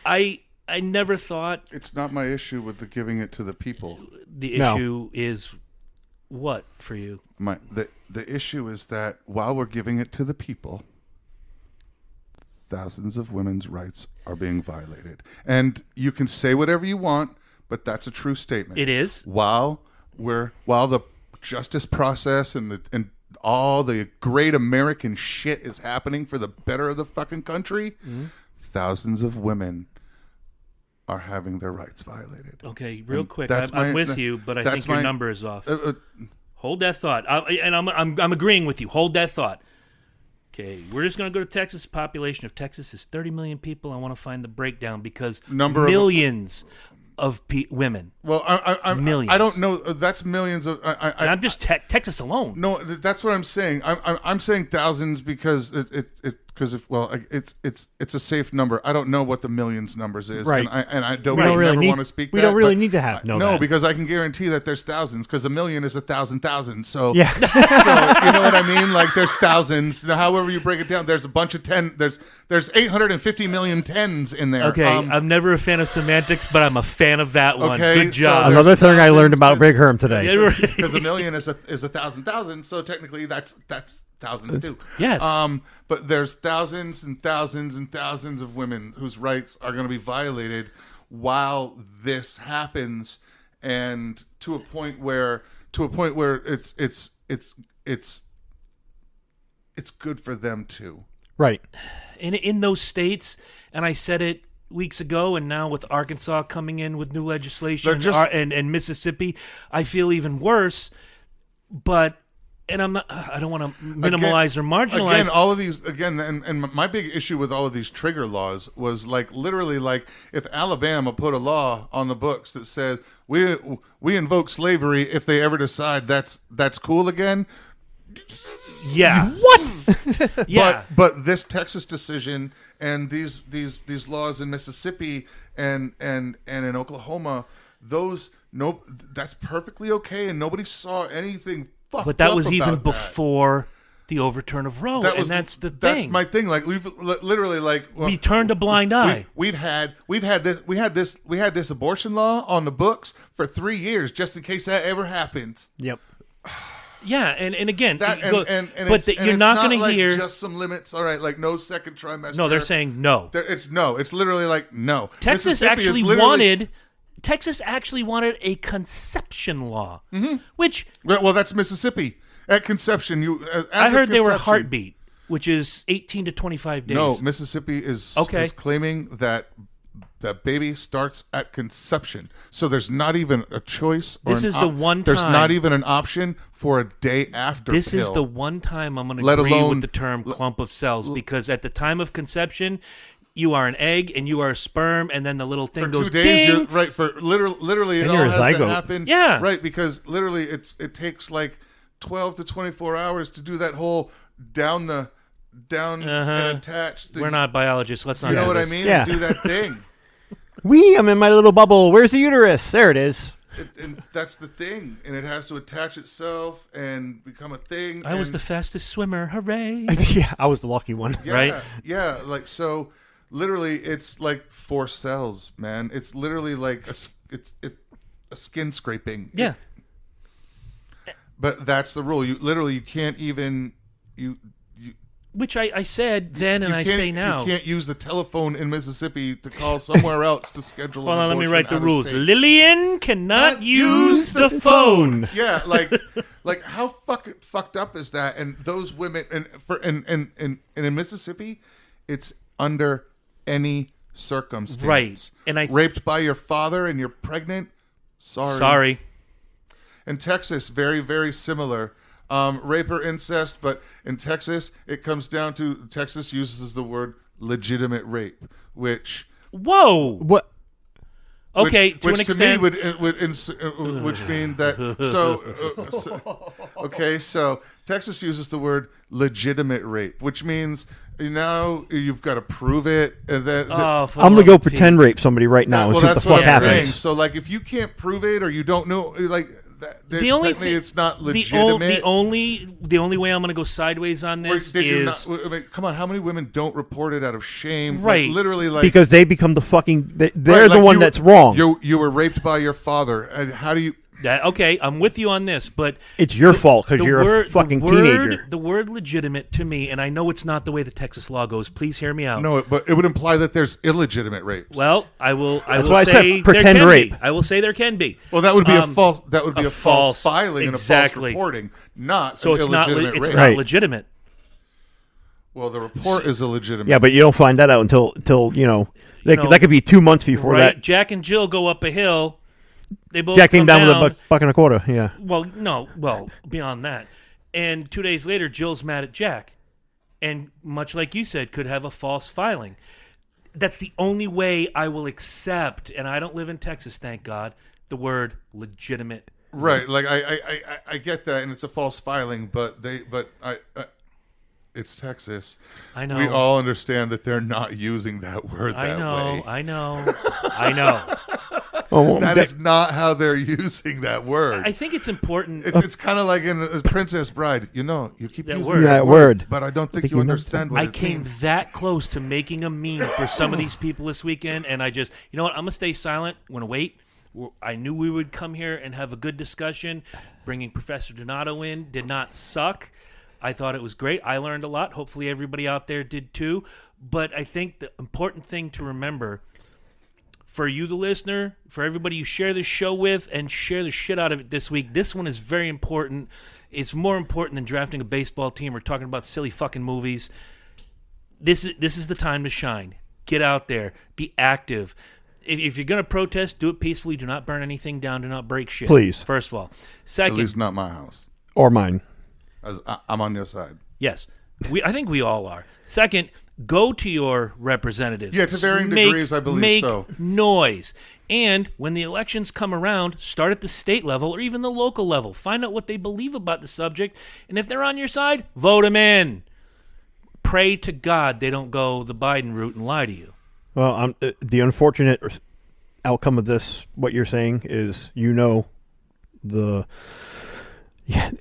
I never thought It's not my issue with the giving it to the people. the No. issue is what for you? The issue is that while we're giving it to the people, thousands of women's rights are being violated. And you can say whatever you want, but that's a true statement. It is. While the justice process and all the great American shit is happening for the better of the fucking country, thousands of women are having their rights violated. Okay, real And quick, that's I'm my- with you, but I that's think your my- number is off. Uh, Hold that thought, I'm agreeing with you. Hold that thought. Okay, we're just going to go to Texas. The population of Texas is 30 million people. I want to find the breakdown because millions of women. well, Millions. I don't know. That's millions of. And I'm just Texas alone. No, that's what I'm saying. I'm saying thousands because it's a safe number. I don't know what the millions numbers is, Right. And I don't We don't really never need- want to speak. we that, don't really but need to have- know no, that. because I can guarantee that there's thousands. Because a million is 1,000,000. So Yeah. so you know what I mean? Like there's thousands. Now, however you break it down, there's a bunch of 10. There's 850 million tens in there. Okay, I'm never a fan of semantics, but I'm a fan of that one. Okay, Good so job. there's Another thing I learned thousands, about there's- Big Herm today. Yeah, right. Because a million is 1,000,000. So technically, that's thousands too. Yes. But there's thousands and thousands and thousands of women whose rights are going to be violated while this happens, and to a point where it's good for them too. Right. in those states, and I said it weeks ago, and now with Arkansas coming in with new legislation They're just- and Mississippi, I feel even worse. But and I don't want to minimalize or marginalize. Again, all of these and my big issue with all of these trigger laws was like literally like if Alabama put a law on the books that says we invoke slavery if they ever decide that's cool again. Yeah. What? Yeah. But this Texas decision and these laws in Mississippi and in Oklahoma, that's perfectly okay, and nobody saw anything fucked But that up was even about that. before the overturn of Roe, and that's the thing. That's my thing. Like we've literally like we turned a blind eye. We've had this abortion law on the books for 3 years just in case that ever happens. Yep. Yeah, and again, That you're it's not going to like hear. just some limits. All right, like no second trimester. No, they're saying no. It's no. It's literally like no. Texas Mississippi is actually literally- wanted a conception law, which Well, that's Mississippi. At conception, I heard they were conception- heartbeat, which is 18 to 25 days. No, Mississippi is claiming that baby starts at conception. So there's not even a choice. This is the one There's time- not even an option for a day after This pill. is the one time I'm going to Let agree alone- with the term clump of cells, because at the time of conception, you are an egg and you are a sperm, and then the little thing for goes 2 days. ding. You're right for literally. It And all you're a has to zygote. happen. Yeah. right, because literally it takes like 12 to 24 hours to do that whole down and attach. We're not biologists. Let's not You know do what I this. mean? Yeah. Do that thing. I'm in my little bubble. Where's the uterus? There it is. And that's the thing, and it has to attach itself and become a thing. I was and- the fastest swimmer. Hooray. Yeah, I was the lucky one. yeah, right? Yeah, like so. Literally, it's like 4 cells, man. It's literally like it's a skin scraping. Yeah. But that's the rule. You can't even Which I said then and I say now. You can't use the telephone in Mississippi to call somewhere else to schedule an Hold on, let me abortion write the out of rules. state. Not cannot use the phone. Yeah, like how fucked up is that? And those women, and in Mississippi, it's under any circumstance. Right. And I raped by your father and you're pregnant. Sorry. In Texas, very, very similar. Rape or incest, but in Texas, it comes down to Texas uses the word legitimate rape, which What? Okay, which to an to extent. me which mean that so Texas uses the word legitimate rape, which means you've got to prove it, and then I'm gonna go pretend rape somebody right now and well, see what that's the what fuck I'm saying. happens. So like, if you can't prove it or you don't know, like the only technically thing, it's not legitimate. the only way I'm going to go sideways on this is come on, how many women don't report it out of shame? Right. Like, literally, like Because they become the fucking. They're right, the like one that's wrong. You were raped by your father, and how do you? okay, I'm with you on this, but It's your fault because you're a fucking teenager. The word legitimate to me, and I know it's not the way the Texas law goes. Please hear me out. No, but it would imply that there's illegitimate rapes. Well, I will why I say said there pretend can rape. be. I will say there can be. Well, that would be a false. That would be a false false- filing exactly. and a false reporting, not So an it's not illegitimate it's rape. not Right. legitimate. Well, the report is illegitimate. Yeah, but you don't find that out until that could be 2 months before Right? that. Jack and Jill go up a hill. They both Jack came come down with a buck and a quarter. Yeah. Well, beyond that. And 2 days later, Jill's mad at Jack. And much like you said, could have a false filing. That's the only way I will accept, and I don't live in Texas, thank God, the word legitimate. Right, like I get that, and it's a false filing, but it's Texas. I know. We all understand that they're not using that word that way. I know. Oh, That is not how they're using that word. I think it's important. It's kind of like in Princess Bride. You keep That using word. That word. but I don't think think you you know understand what I it came means. that close to making a meme for some of these people this weekend, and I just, you know what? I'm gonna stay silent. I'm gonna wait. I knew we would come here and have a good discussion. Bringing Professor Donato in did not suck. I thought it was great. I learned a lot. Hopefully, everybody out there did too. But I think the important thing to remember for you, the listener, for everybody you share this show with, and share the shit out of it this week. This one is very important. It's more important than drafting a baseball team or talking about silly fucking movies. This is the time to shine. Get out there. Be active. If you're going to protest, do it peacefully. Do not burn anything down. Do not break shit. Please. First of all. At Second, least not my house. Or mine. I'm on your side. yes, I think we all are. Second, go to your representatives. Yeah, to varying degrees, I believe make so. Noise. And when the elections come around, start at the state level or even the local level. Find out what they believe about the subject. And if they're on your side, vote them in. Pray to God they don't go the Biden route and lie to you. Well, the unfortunate outcome of this, what you're saying, is the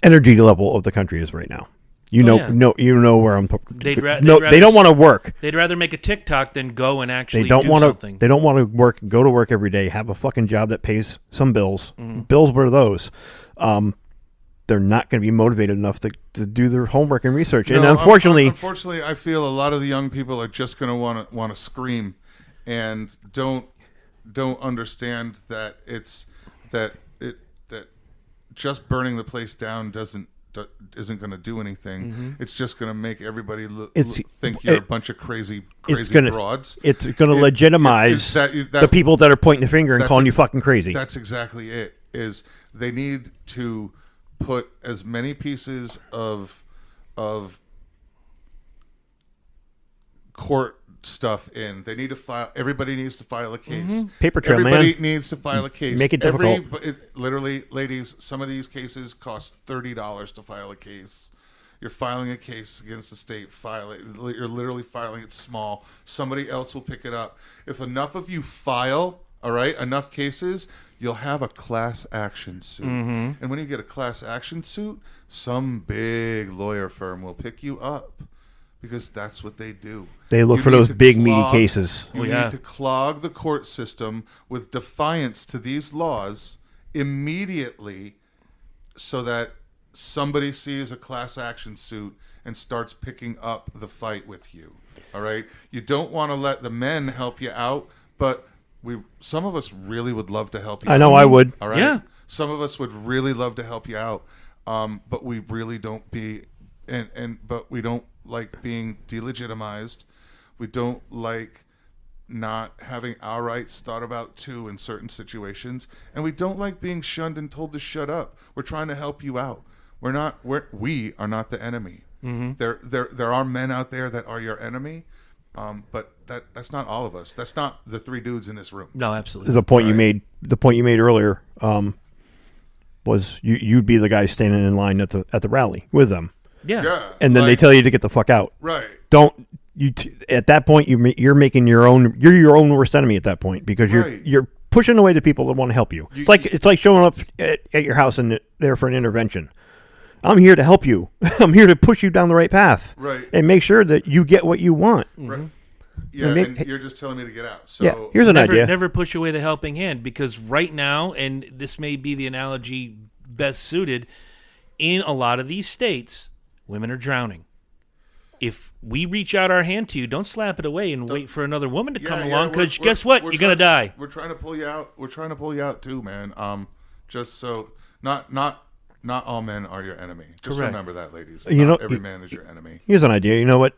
energy level of the country is right now. You know where I'm. They don't want to work. They'd rather make a TikTok than go and actually They don't do want something. to. They don't want to go to work every day, have a fucking job that pays some bills. Bills were those. They're not going to be motivated enough to do their homework and research. And unfortunately, I feel a lot of the young people are just going to want to scream, and don't understand that that just burning the place down isn't going to do anything. It's just going to make everybody think you're a bunch of crazy broads. It's going to legitimize the people that are pointing the finger and calling you fucking crazy. That's exactly it. Is they need to put as many pieces of court stuff in. They need to file. Everybody needs to file a case. Paper trail, Everybody man. needs to file a case. Make it difficult. Literally, ladies, some of these cases cost $30 to file a case. You're filing a case against the state. File it. You're literally filing it small. Somebody else will pick it up. If enough of you file, all right, enough cases, you'll have a class action suit. And when you get a class action suit, some big lawyer firm will pick you up. Because that's what they do. They look for those big, meaty cases. You need to clog the court system with defiance to these laws immediately so that somebody sees a class action suit and starts picking up the fight with you. All right? You don't want to let the men help you out, but some of us really would love to help you out. I know I would. All right? Yeah. Some of us would really love to help you out, but we really don't but we don't like being delegitimized. We don't like not having our rights thought about too in certain situations, and we don't like being shunned and told to shut up. We're trying to help you out. We are not the enemy. Mm-hmm. There are men out there that are your enemy, but that's not all of us. That's not the three dudes in this room. No, absolutely. The point you made earlier was you'd be the guy standing in line at the rally with them. Yeah. And then they tell you to get the fuck out. Right. Don't you? At that point, you're making your own worst enemy at that point, because you're pushing away the people that want to help you. It's like showing up at your house and there for an intervention. I'm here to help you. I'm here to push you down the right path. Right. And make sure that you get what you want. Right. Yeah, and you're just telling me to get out. So here's an idea. Never push away the helping hand, because right now, and this may be the analogy best suited, in a lot of these states, women are drowning. If we reach out our hand to you, don't slap it away and wait for another woman to come along, because guess what? You're going to die. We're trying to pull you out. We're trying to pull you out too, man. Just so not all men are your enemy. Just Correct. Remember that, ladies. Not every man is your enemy. Here's an idea. You know what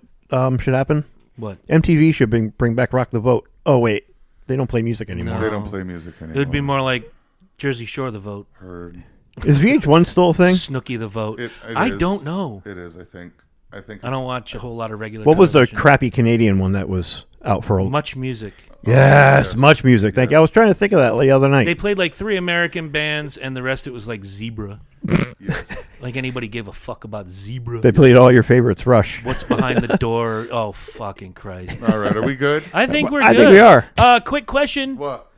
should happen? What? MTV should bring back Rock the Vote. Oh, wait. They don't play music anymore. No. They don't play music anymore. It would be more like Jersey Shore the vote. Heard. Is VH1 still a thing? Snooki the vote. It I is. don't know. It is, I think. I don't watch a whole lot of regular What was the television. crappy Canadian one that was out for a... Much Music. Yes, Much Music. Thank you. I was trying to think of that the other night. They played like 3 American bands, and the rest it was like Zebra. Yes. Like anybody gave a fuck about Zebra. They played all your favorites, Rush. What's behind the door? Oh, fucking Christ. All right, are we good? I think we're I good. think we are. Quick question. What?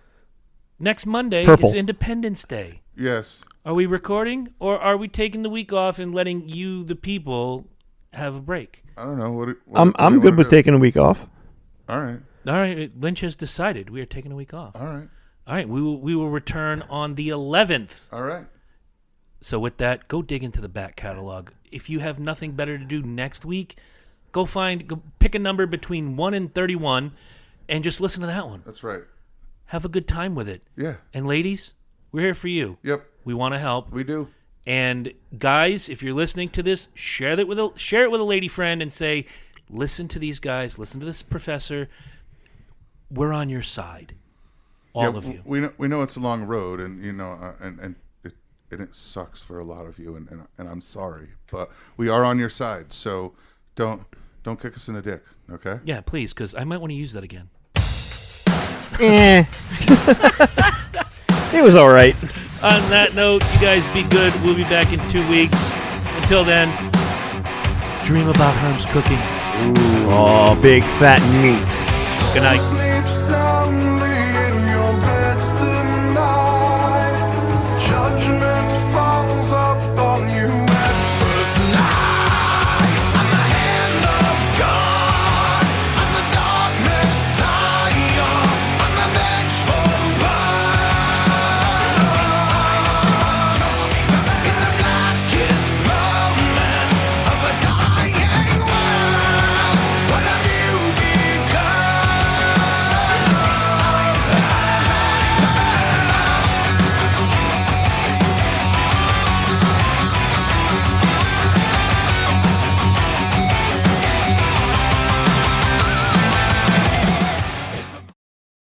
Next Monday Purple. is Independence Day. Yes. Are we recording, or are we taking the week off and letting you, the people, have a break? I don't know. What do I'm you good wanna with do? taking a week off. All right. All right, Lynch has decided we are taking a week off. All right. All right, we will return on the 11th. All right. So with that, go dig into the back catalog. If you have nothing better to do next week, go pick a number between 1 and 31 and just listen to that one. That's right. Have a good time with it. Yeah. And ladies, we're here for you. Yep. We want to help. We do. And guys, if you're listening to this, share it with a lady friend and say, listen to these guys, listen to this professor. We're on your side. All of you. We know it's a long road, and and it sucks for a lot of you, and I'm sorry, but we are on your side. So don't kick us in the dick, okay? Yeah, please, because I might want to use that again. It was all right. On that note, you guys be good. We'll be back in 2 weeks. Until then, dream about Herm's cooking. Oh, big fat meat. Good night. Sleep so